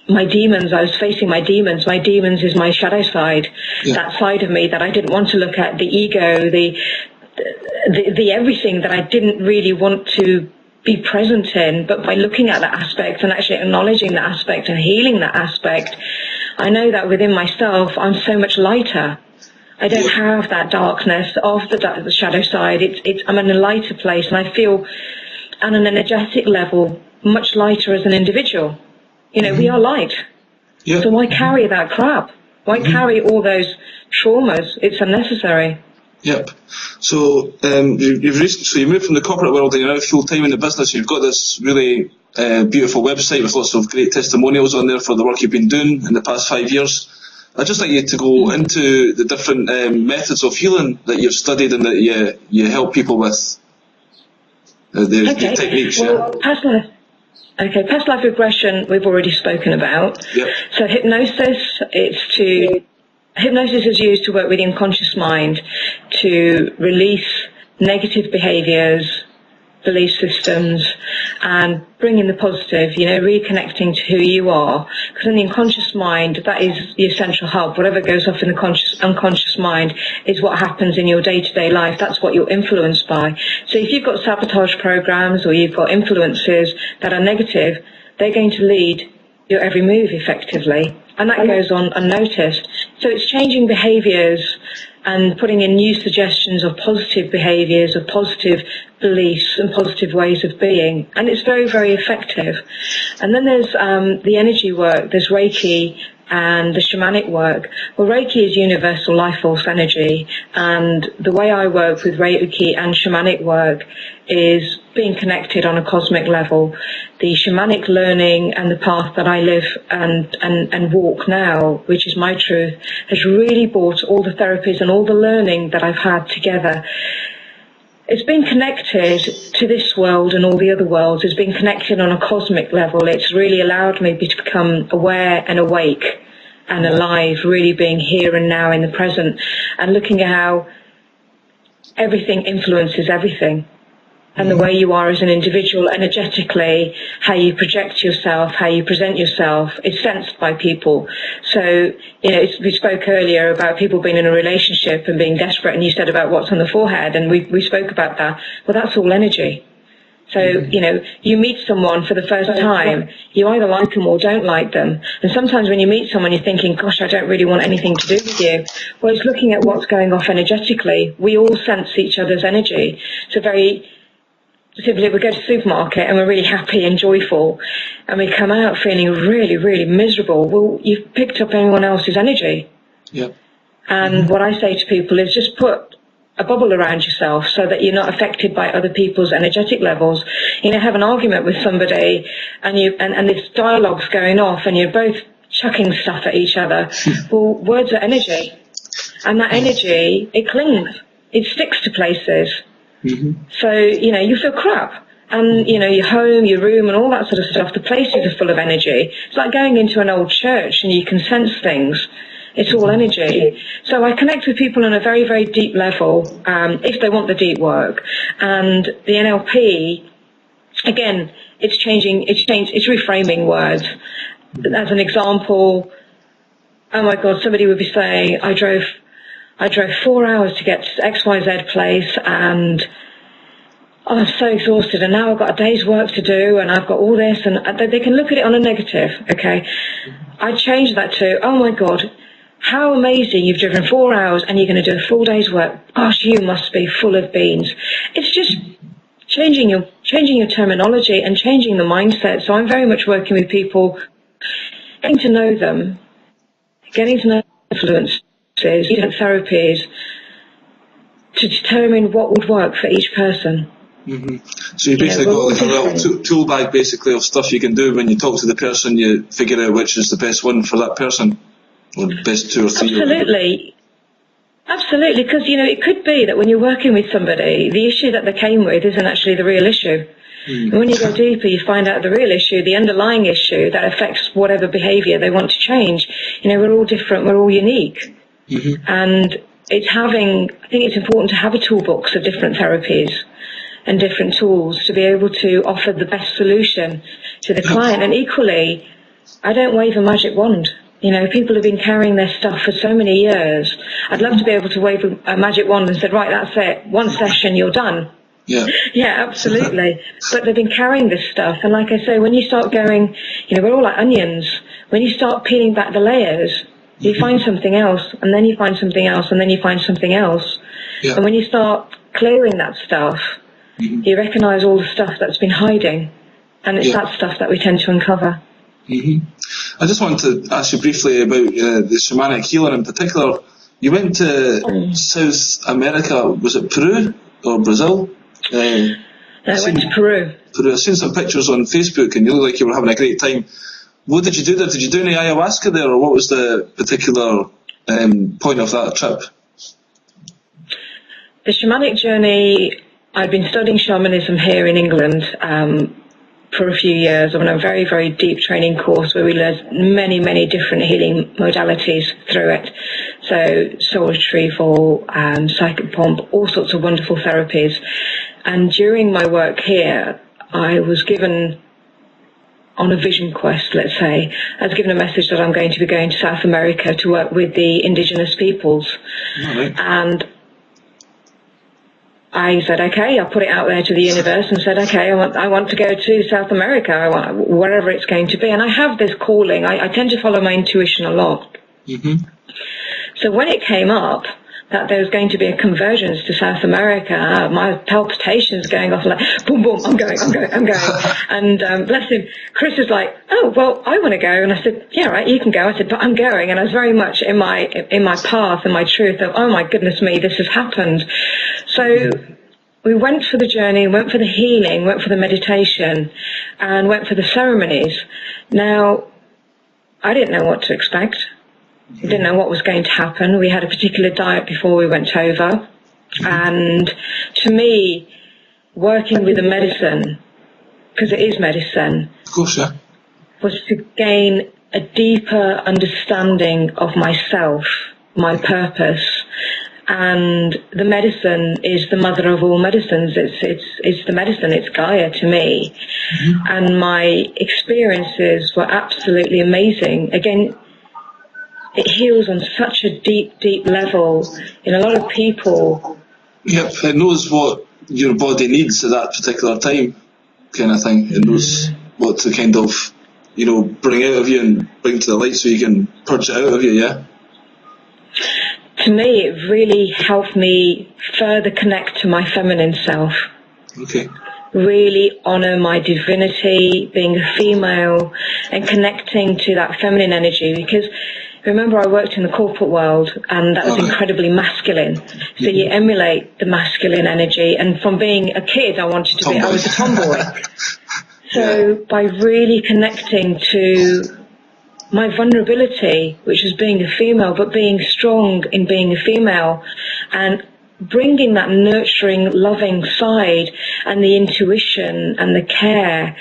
my demons, I was facing my demons. My demons is my shadow side, that side of me that I didn't want to look at, the ego, the everything that I didn't really want to be present in. But by looking at that aspect and actually acknowledging that aspect and healing that aspect, I know that within myself, I'm so much lighter. I don't have that darkness of the shadow side. I'm in a lighter place, and I feel on an energetic level much lighter as an individual. We are light. Yeah. So why carry that crap? Why carry all those traumas? It's unnecessary. Yep. So you moved from the corporate world and you're now full time in the business. You've got this really beautiful website with lots of great testimonials on there for the work you've been doing in the past 5 years. I'd just like you to go into the different methods of healing that you've studied and that you help people with. The techniques. Well, past life regression we've already spoken about. Yep. So hypnosis is used to work with the unconscious mind to release negative behaviours, belief systems, and bring in the positive, reconnecting to who you are. Because in the unconscious mind, that is your central hub. Whatever goes off in the unconscious mind is what happens in your day-to-day life. That's what you're influenced by. So if you've got sabotage programs or you've got influences that are negative, they're going to lead your every move effectively. And that goes on unnoticed. So it's changing behaviours and putting in new suggestions of positive behaviours, of positive beliefs and positive ways of being. And it's very, very effective. And then there's the energy work, there's Reiki and the shamanic work. Well, Reiki is universal life force energy. And the way I work with Reiki and shamanic work is being connected on a cosmic level. The shamanic learning and the path that I live and walk now, which is my truth, has really brought all the therapies and all the learning that I've had together. It's been connected to this world and all the other worlds. It's been connected on a cosmic level. It's really allowed me to become aware and awake and alive, really being here and now in the present and looking at how everything influences everything. And the way you are as an individual energetically, how you project yourself, how you present yourself is sensed by people. So, we spoke earlier about people being in a relationship and being desperate, and you said about what's on the forehead, and we spoke about that. Well, that's all energy. So, you know, you meet someone for the first time, you either like them or don't like them. And sometimes when you meet someone, you're thinking, gosh, I don't really want anything to do with you. Well, it's looking at what's going off energetically. We all sense each other's energy. So very simply, we go to the supermarket and we're really happy and joyful, and we come out feeling really, really miserable. Well, you've picked up anyone else's energy. Yep. And what I say to people is just put a bubble around yourself so that you're not affected by other people's energetic levels. You know, have an argument with somebody and this dialogue's going off and you're both chucking stuff at each other. Well, words are energy. And that energy, it clings. It sticks to places. So, you know, you feel crap. And, you know, your home, your room and all that sort of stuff, the places are full of energy. It's like going into an old church and you can sense things. It's all energy. So I connect with people on a very, very deep level, if they want the deep work. And the NLP, again, it's reframing words. As an example, oh my God, somebody would be saying, I drove 4 hours to get to XYZ place, and I'm so exhausted, and now I've got a day's work to do, and I've got all this, and they can look at it on a negative, okay? I change that to, oh my God, how amazing, you've driven 4 hours and you're going to do a full day's work. Gosh, you must be full of beans. It's just changing your terminology and changing the mindset. So I'm very much working with people, getting to know them, getting to know influences, different therapies, to determine what would work for each person. So you basically got like a little tool bag basically of stuff you can do when you talk to the person. You figure out which is the best one for that person, or the best 2 or 3. Absolutely, because you know it could be that when you're working with somebody, the issue that they came with isn't actually the real issue. And when you go deeper, you find out the real issue, the underlying issue that affects whatever behaviour they want to change. You know, we're all different, we're all unique, and I think it's important to have a toolbox of different therapies and different tools to be able to offer the best solution to the client. And equally, I don't wave a magic wand. You know, people have been carrying their stuff for so many years. I'd love to be able to wave a magic wand and say, right, that's it, one session, you're done. Yeah. Yeah, absolutely. But they've been carrying this stuff. And like I say, when you start going, you know, we're all like onions. When you start peeling back the layers, you find something else, and then you find something else, and then you find something else. Yeah. And when you start clearing that stuff, you recognise all the stuff that's been hiding. And it's that stuff that we tend to uncover. I just wanted to ask you briefly about the shamanic healing in particular. You went to South America, was it Peru or Brazil? I went to Peru. I've seen some pictures on Facebook and you look like you were having a great time. What did you do there? Did you do any ayahuasca there, or what was the particular point of that trip? The shamanic journey, I'd been studying shamanism here in England for a few years on a very, very deep training course where we learned many, many different healing modalities through it. So soul retrieval, psychic pomp, all sorts of wonderful therapies. And during my work here, I was given, on a vision quest, let's say, I was given a message that I'm going to be going to South America to work with the indigenous peoples. And I said, okay, I put it out there to the universe and said, okay, I want to go to South America, wherever it's going to be. And I have this calling. I tend to follow my intuition a lot. So when it came up that there was going to be a convergence to South America, my palpitations going off like, boom, boom, I'm going. And bless him, Chris was like, oh, well, I want to go. And I said, yeah, right, you can go. I said, but I'm going. And I was very much in my path and my truth of, oh my goodness me, this has happened. So we went for the journey, went for the healing, went for the meditation, and went for the ceremonies. Now, I didn't know what to expect. I didn't know what was going to happen. We had a particular diet before we went over. And to me, working with the medicine, because it is medicine, of course, yeah, was to gain a deeper understanding of myself, my purpose. And the medicine is the mother of all medicines. It's the medicine. It's Gaia to me. And my experiences were absolutely amazing. Again, it heals on such a deep, deep level. In a lot of people. Yep, it knows what your body needs at that particular time. kind of thing, and knows what to kind of, bring out of you and bring to the light so you can purge it out of you, yeah? To me, it really helped me further connect to my feminine self. Okay. Really honour my divinity, being a female, and connecting to that feminine energy, because remember, I worked in the corporate world, and that was incredibly masculine. So you emulate the masculine energy, and from being a kid, I was a tomboy. So by really connecting to my vulnerability, which was being a female, but being strong in being a female, and bringing that nurturing, loving side, and the intuition and the care,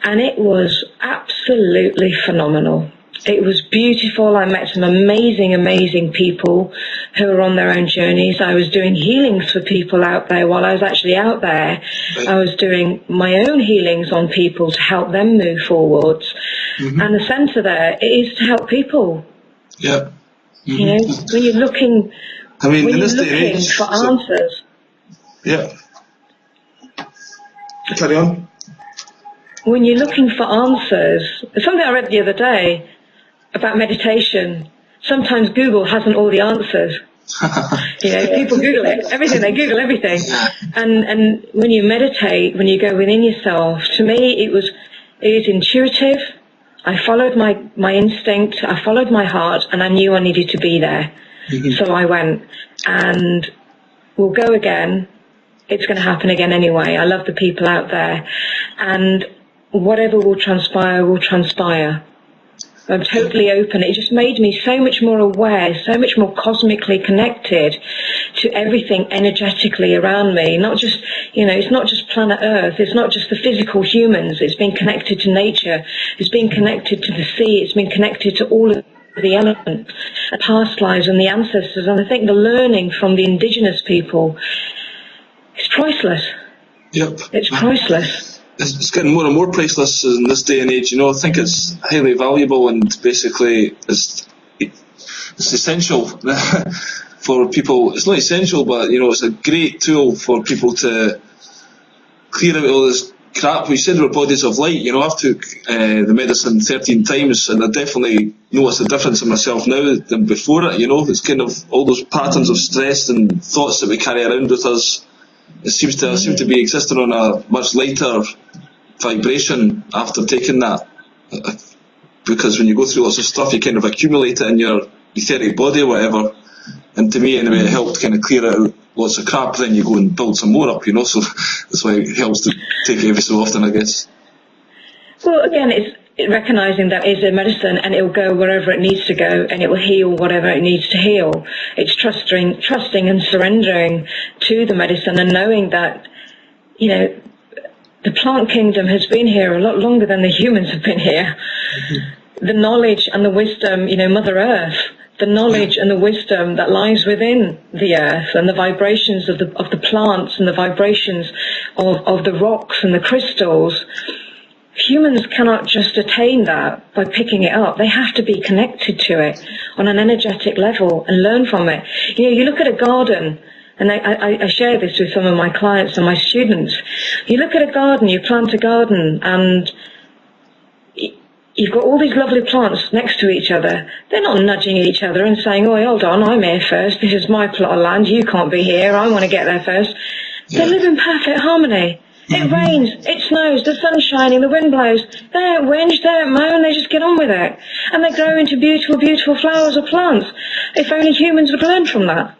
and it was absolutely phenomenal. It was beautiful. I met some amazing, amazing people who were on their own journeys. I was doing healings for people out there while I was actually out there. I was doing my own healings on people to help them move forwards. And the centre there is to help people. Yeah. When you're looking, in when this you're day and looking age, for answers. Yeah. Carry on. When you're looking for answers, something I read the other day about meditation. Sometimes Google hasn't all the answers. People Google it, everything. They Google everything. And when you meditate, when you go within yourself, to me, it is intuitive. I followed my instinct. I followed my heart, and I knew I needed to be there. So I went, and we'll go again. It's going to happen again anyway. I love the people out there, and whatever will transpire will transpire. I'm totally open. It just made me so much more aware, so much more cosmically connected to everything energetically around me. Not just, it's not just planet Earth. It's not just the physical humans. It's been connected to nature. It's been connected to the sea. It's been connected to all of the elements, the past lives and the ancestors. And I think the learning from the indigenous people is priceless. Yep. It's priceless. It's getting more and more priceless in this day and age. I think it's highly valuable, and basically it's essential for people. It's not essential, but it's a great tool for people to clear out all this crap. We said we're bodies of light. I've took the medicine 13 times, and I definitely notice the difference in myself now than before it. It's kind of all those patterns of stress and thoughts that we carry around with us. It seems to be existing on a much lighter vibration after taking that, because when you go through lots of stuff, you kind of accumulate it in your etheric body or whatever. And to me, anyway, it helped kind of clear out lots of crap. Then you go and build some more up, So that's why it helps to take it every so often, I guess. Well, again, it's recognizing that is a medicine, and it will go wherever it needs to go, and it will heal whatever it needs to heal. It's trusting and surrendering to the medicine, and knowing that, the plant kingdom has been here a lot longer than the humans have been here. The knowledge and the wisdom, Mother Earth, the knowledge and the wisdom that lies within the earth, and the vibrations of the plants, and the vibrations of the rocks and the crystals. Humans cannot just attain that by picking it up. They have to be connected to it on an energetic level and learn from it. You look at a garden, and I share this with some of my clients and my students. You look at a garden, you plant a garden, and you've got all these lovely plants next to each other. They're not nudging each other and saying, "Oh, hold on, I'm here first. This is my plot of land. You can't be here. I want to get there first." They live in perfect harmony. It rains, it snows, the sun's shining, the wind blows. They don't whinge, they don't moan, they just get on with it. And they grow into beautiful, beautiful flowers or plants. If only humans would learn from that.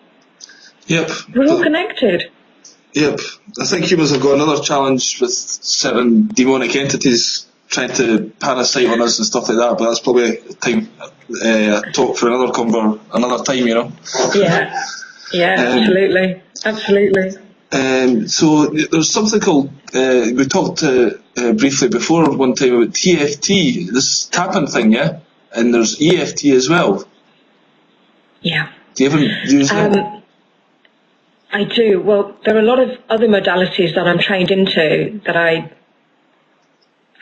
Yep. We're all connected. Yep. I think humans have got another challenge with certain demonic entities trying to parasite on us and stuff like that, but that's probably a talk for another time, Yeah, absolutely. Absolutely. So there's something called, we talked briefly before one time about TFT, this tapping thing, yeah? And there's EFT as well. Yeah. Do you ever use that? I do. Well, there are a lot of other modalities that I'm trained into that I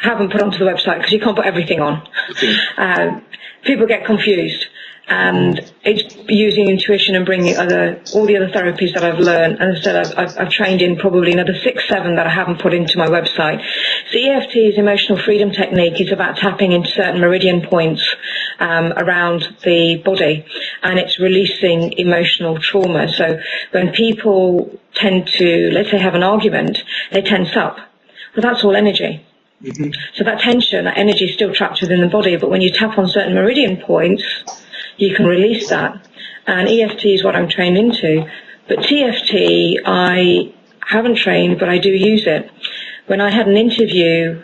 haven't put onto the website because you can't put everything on. Okay. People get confused, and it's using intuition and bringing all the other therapies that I've learned, and instead I've trained in probably another 6, 7 that I haven't put into my website. So EFT's emotional freedom technique is about tapping into certain meridian points around the body, and it's releasing emotional trauma. So when people tend to, let's say, have an argument, they tense up. Well, that's all energy. Mm-hmm. So that tension, that energy is still trapped within the body, but when you tap on certain meridian points, you can release that. And EFT is what I'm trained into. But TFT, I haven't trained, but I do use it. When I had an interview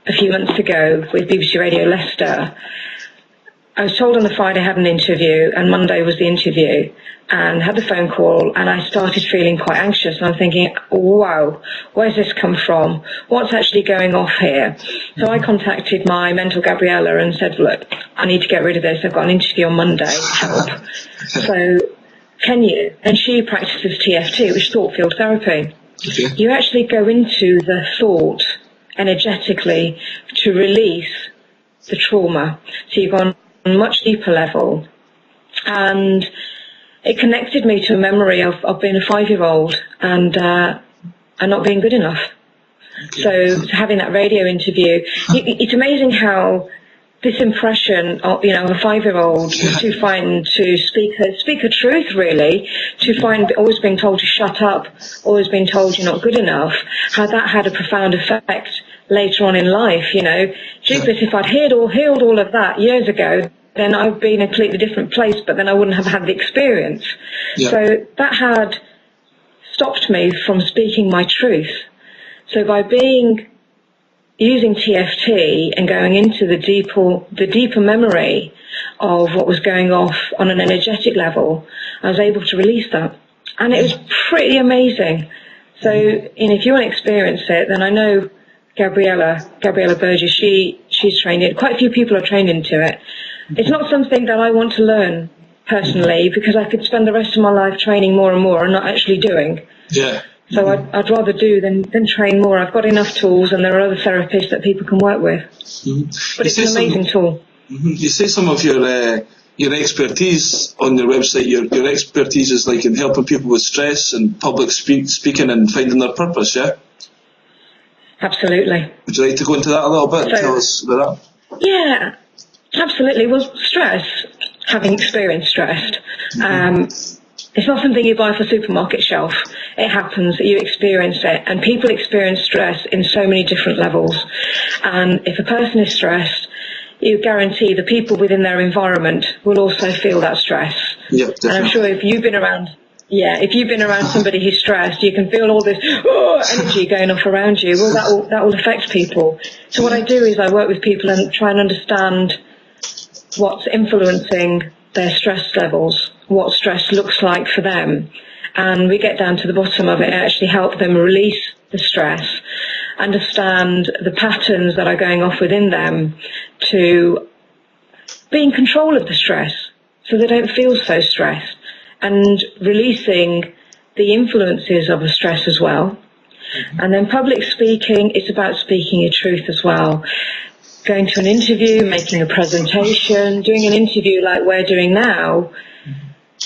a few months ago with BBC Radio Leicester, I was told on the Friday I had an interview, and Monday was the interview, and had the phone call, and I started feeling quite anxious, and I'm thinking, wow, where's this come from? What's actually going off here? So I contacted my mentor, Gabriella, and said, look, I need to get rid of this. I've got an interview on Monday. Help. So can you? And she practices TFT, which is thought field therapy. Okay. You actually go into the thought energetically to release the trauma. So you've gone on a much deeper level, and it connected me to a memory of being a 5-year-old and not being good enough. Okay. So having that radio interview, it's amazing how this impression of, a 5-year-old to speak her truth, really, to find always being told to shut up, always being told you're not good enough, how that had a profound effect later on in life. Jeepers, if I'd healed all of that years ago, then I'd be in a completely different place, but then I wouldn't have had the experience. Yeah. So that had stopped me from speaking my truth. So by using TFT and going into the deeper memory of what was going off on an energetic level, I was able to release that. And it was pretty amazing. So, if you want to experience it, then I know Gabriella Birdee, she's trained it. Quite a few people are trained into it. It's not something that I want to learn personally, because I could spend the rest of my life training more and more and not actually doing. Yeah. So I'd rather do than train more. I've got enough tools, and there are other therapists that people can work with. Mm-hmm. But it's an amazing tool. Mm-hmm. You say some of your expertise on your website. Your expertise is like in helping people with stress and public speaking and finding their purpose. Yeah. Absolutely. Would you like to go into that a little bit? Tell us about that. Yeah. Absolutely. Well, stress, having experienced stress, it's not something you buy for a supermarket shelf. It happens, you experience it, and people experience stress in so many different levels. And if a person is stressed, you guarantee the people within their environment will also feel that stress. Yeah, definitely. And I'm sure if you've been around somebody who's stressed, you can feel all this energy going off around you. Well, that will affect people. So what I do is I work with people and try and understand what's influencing their stress levels, what stress looks like for them, and we get down to the bottom of it and actually help them release the stress, understand the patterns that are going off within them to be in control of the stress so they don't feel so stressed, and releasing the influences of the stress as well. Mm-hmm. And then public speaking, it's about speaking your truth as well. Going to an interview, making a presentation, doing an interview like we're doing now,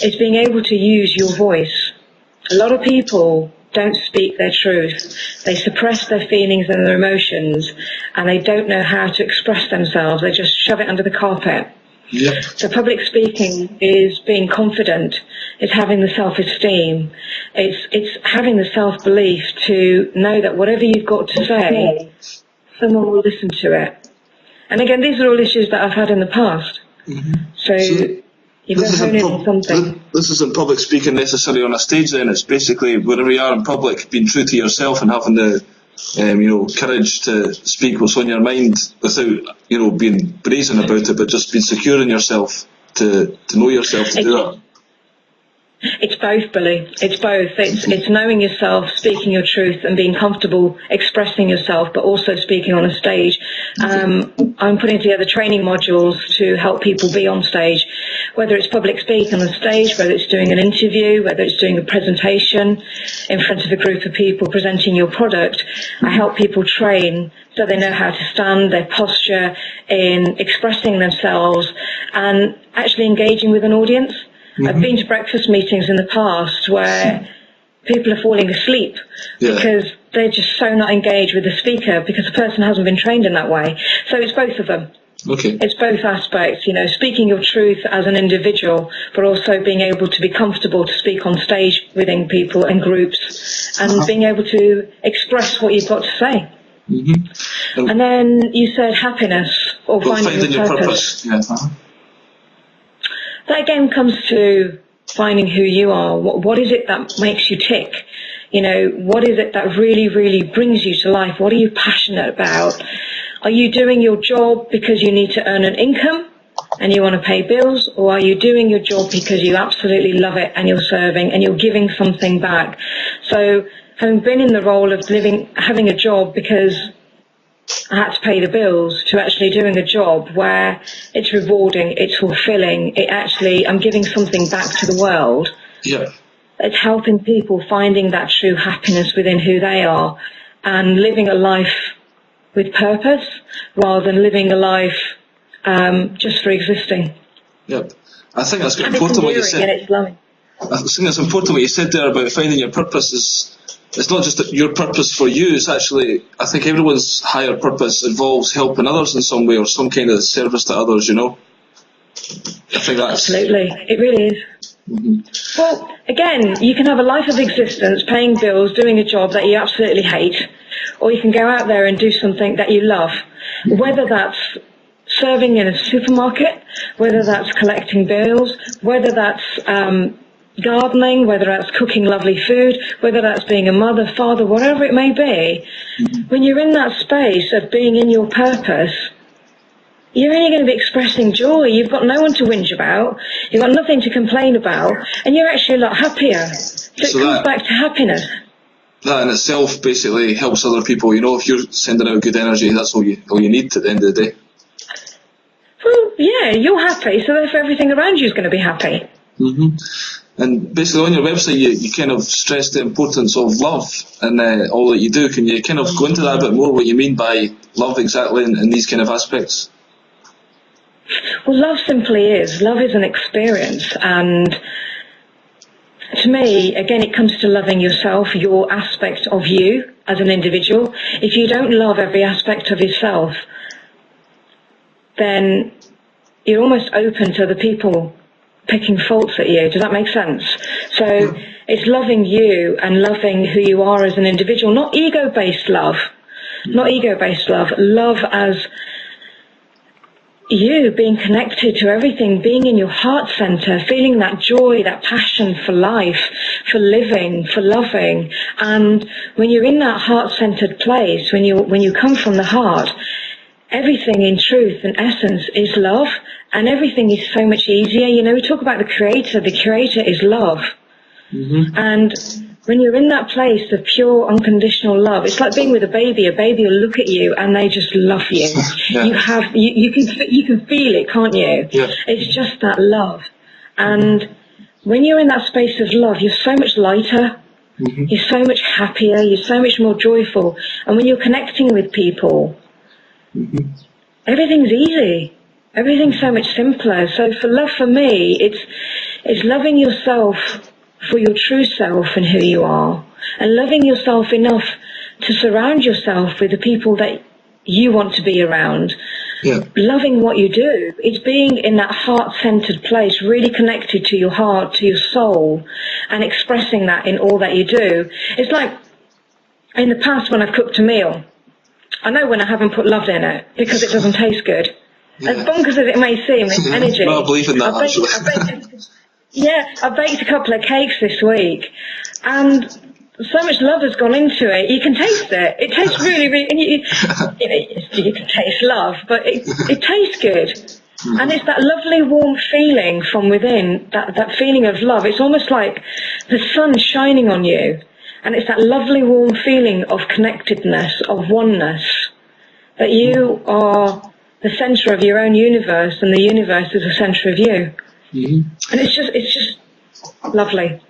is being able to use your voice. A lot of people don't speak their truth. They suppress their feelings and their emotions, and they don't know how to express themselves. They just shove it under the carpet. Yep. So public speaking is being confident. It's having the self-esteem. It's having the self-belief to know that whatever you've got to say, someone will listen to it. And again, these are all issues that I've had in the past. Mm-hmm. So you've got to hone in on something. This isn't public speaking necessarily on a stage then. It's basically wherever you are in public, being true to yourself and having the courage to speak what's on your mind without, being brazen about it, but just being secure in yourself to know yourself to do that. It's both, Billy. It's both. It's knowing yourself, speaking your truth, and being comfortable expressing yourself, but also speaking on a stage. I'm putting together training modules to help people be on stage, whether it's public speaking on a stage, whether it's doing an interview, whether it's doing a presentation in front of a group of people presenting your product. I help people train so they know how to stand, their posture in expressing themselves and actually engaging with an audience. I've been to breakfast meetings in the past where people are falling asleep because they're just so not engaged with the speaker because the person hasn't been trained in that way. So it's both of them. Okay. It's both aspects, you know, speaking your truth as an individual, but also being able to be comfortable to speak on stage within people and groups and being able to express what you've got to say. And then you said happiness or finding your purpose. That again comes to finding who you are. What is it that makes you tick? You know, what is it that really, really brings you to life? What are you passionate about? Are you doing your job because you need to earn an income and you want to pay bills? Or are you doing your job because you absolutely love it and you're serving and you're giving something back? So having been in the role of having a job because I had to pay the bills, to actually doing a job where it's rewarding, it's fulfilling, I'm giving something back to the world. It's helping people finding that true happiness within who they are and living a life with purpose rather than living a life just for existing. I think that's important what you said. I think it's important what you said there about finding your purpose is. It's not just that your purpose for you, it's actually, I think everyone's higher purpose involves helping others in some way or some kind of service to others, you know? I think that's... Absolutely, it really is. Well, again, you can have a life of existence, paying bills, doing a job that you absolutely hate, or you can go out there and do something that you love, whether that's serving in a supermarket, whether that's collecting bills, whether that's gardening, whether that's cooking lovely food, whether that's being a mother, father, whatever it may be. When you're in that space of being in your purpose, you're only going to be expressing joy. You've got no one to whinge about, you've got nothing to complain about, and you're actually a lot happier. So it comes back to happiness. That in itself basically helps other people, you know, if you're sending out good energy, that's all you need at the end of the day. Well, yeah, you're happy, so therefore everything around you is going to be happy. And basically on your website you kind of stress the importance of love and all that you do. Can you kind of go into that a bit more, what you mean by love exactly in these kind of aspects? Well, love is an experience, and to me, again, it comes to loving yourself, your aspect of you as an individual. If you don't love every aspect of yourself, then you're almost open to the people picking faults at you. Does that make sense? So it's loving you and loving who you are as an individual, not ego-based love, love as you being connected to everything, being in your heart center, feeling that joy, that passion for life, for living, for loving. And when you're in that heart-centered place, when you come from the heart, everything in truth and essence is love, and everything is so much easier. You know, we talk about the creator is love. And when you're in that place of pure unconditional love, it's like being with a baby. A baby will look at you and they just love you. You can feel it, can't you? It's just that love. And when you're in that space of love, you're so much lighter, you're so much happier, you're so much more joyful. And when you're connecting with people, everything's easy. Everything's so much simpler. So for love, for me, it's loving yourself for your true self and who you are, and loving yourself enough to surround yourself with the people that you want to be around. Loving what you do. It's being in that heart-centered place, really connected to your heart, to your soul, and expressing that in all that you do. It's like in the past when I've cooked a meal, I know when I haven't put love in it because it doesn't taste good. As bonkers as it may seem, it's energy. I believe in that, actually. I baked a couple of cakes this week, and so much love has gone into it. You can taste it. It tastes really, really... And you can taste love, but it tastes good. And it's that lovely warm feeling from within, that feeling of love. It's almost like the sun shining on you. And it's that lovely warm feeling of connectedness, of oneness, that you are the centre of your own universe and the universe is the centre of you. And it's just lovely.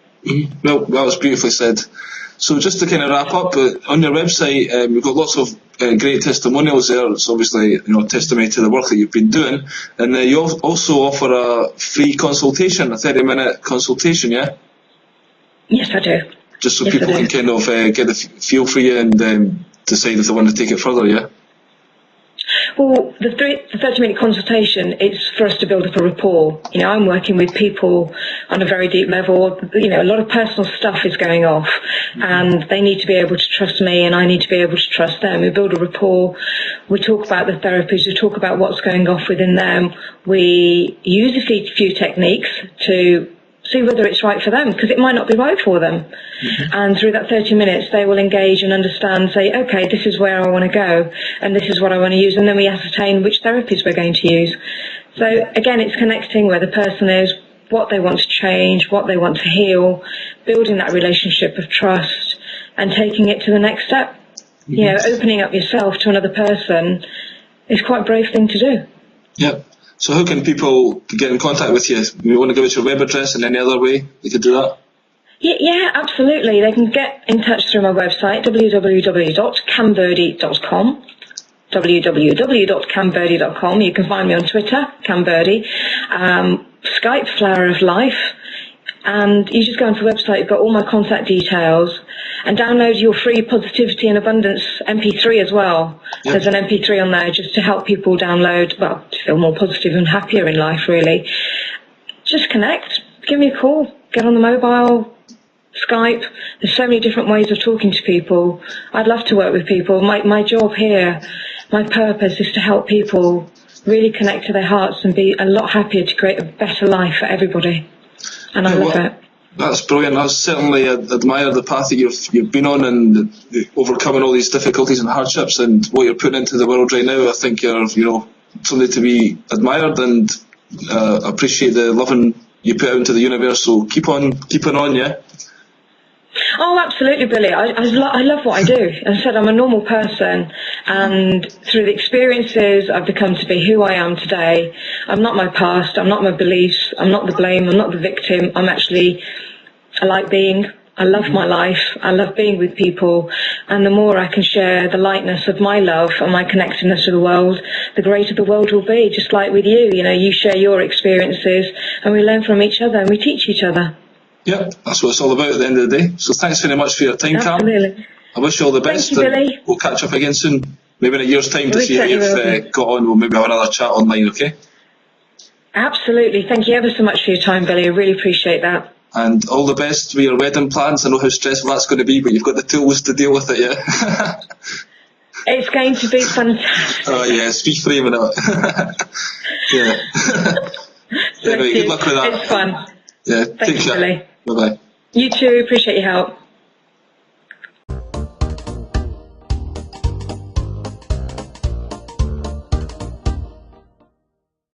Well, that was beautifully said. So just to kind of wrap up, on your website, we've got lots of great testimonials there. It's obviously, testimony to the work that you've been doing. And you also offer a free consultation, a 30-minute consultation, yeah? Yes, I do. Just so people can kind of get a feel for you and decide if they want to take it further, yeah? Well, the 30-minute consultation is for us to build up a rapport. I'm working with people on a very deep level. A lot of personal stuff is going off, and they need to be able to trust me, and I need to be able to trust them. We build a rapport. We talk about the therapies. We talk about what's going off within them. We use a few techniques to see whether it's right for them, because it might not be right for them. And through that 30 minutes, they will engage and understand, say, okay, this is where I want to go, and this is what I want to use, and then we ascertain which therapies we're going to use. So again, it's connecting where the person is, what they want to change, what they want to heal, building that relationship of trust, and taking it to the next step. Opening up yourself to another person is quite a brave thing to do. Yeah. So how can people get in contact with you? You want to give us your web address and any other way they could do that? Yeah, absolutely. They can get in touch through my website, www.cambirdee.com. www.cambirdee.com. You can find me on Twitter, Birdee, Skype, Flower of Life. And you just go onto the website, you've got all my contact details, and download your free Positivity and Abundance MP3 as well. Yep. There's an MP3 on there just to help people download, to feel more positive and happier in life, really. Just connect, give me a call, get on the mobile, Skype. There's so many different ways of talking to people. I'd love to work with people. My job here, my purpose is to help people really connect to their hearts and be a lot happier to create a better life for everybody. And I love it. That's brilliant. I certainly admire the path that you've been on and overcoming all these difficulties and hardships, and what you're putting into the world right now. I think you're somebody to be admired, and appreciate the loving you put out into the universe. So keep on, yeah. Oh, absolutely, Billy. I love what I do. As I said, I'm a normal person, and through the experiences, I've become to be who I am today. I'm not my past. I'm not my beliefs. I'm not the blame. I'm not the victim. I like being. I love my life. I love being with people. And the more I can share the lightness of my love and my connectedness to the world, the greater the world will be. Just like with you, you share your experiences, and we learn from each other, and we teach each other. Yeah, that's what it's all about at the end of the day. So thanks very much for your time, Cam. Absolutely. I wish you all the best. Thank you, Billy. We'll catch up again soon. Maybe in a year's time to see how you've got on. We'll maybe have another chat online, okay? Absolutely. Thank you ever so much for your time, Billy. I really appreciate that. And all the best with your wedding plans. I know how stressful that's going to be, but you've got the tools to deal with it, yeah? It's going to be fantastic. Oh, yeah. Speak framing it. Yeah. Anyway, good luck with that. It's fun. Yeah, Thank you, Billy. Bye-bye. You too. Appreciate your help.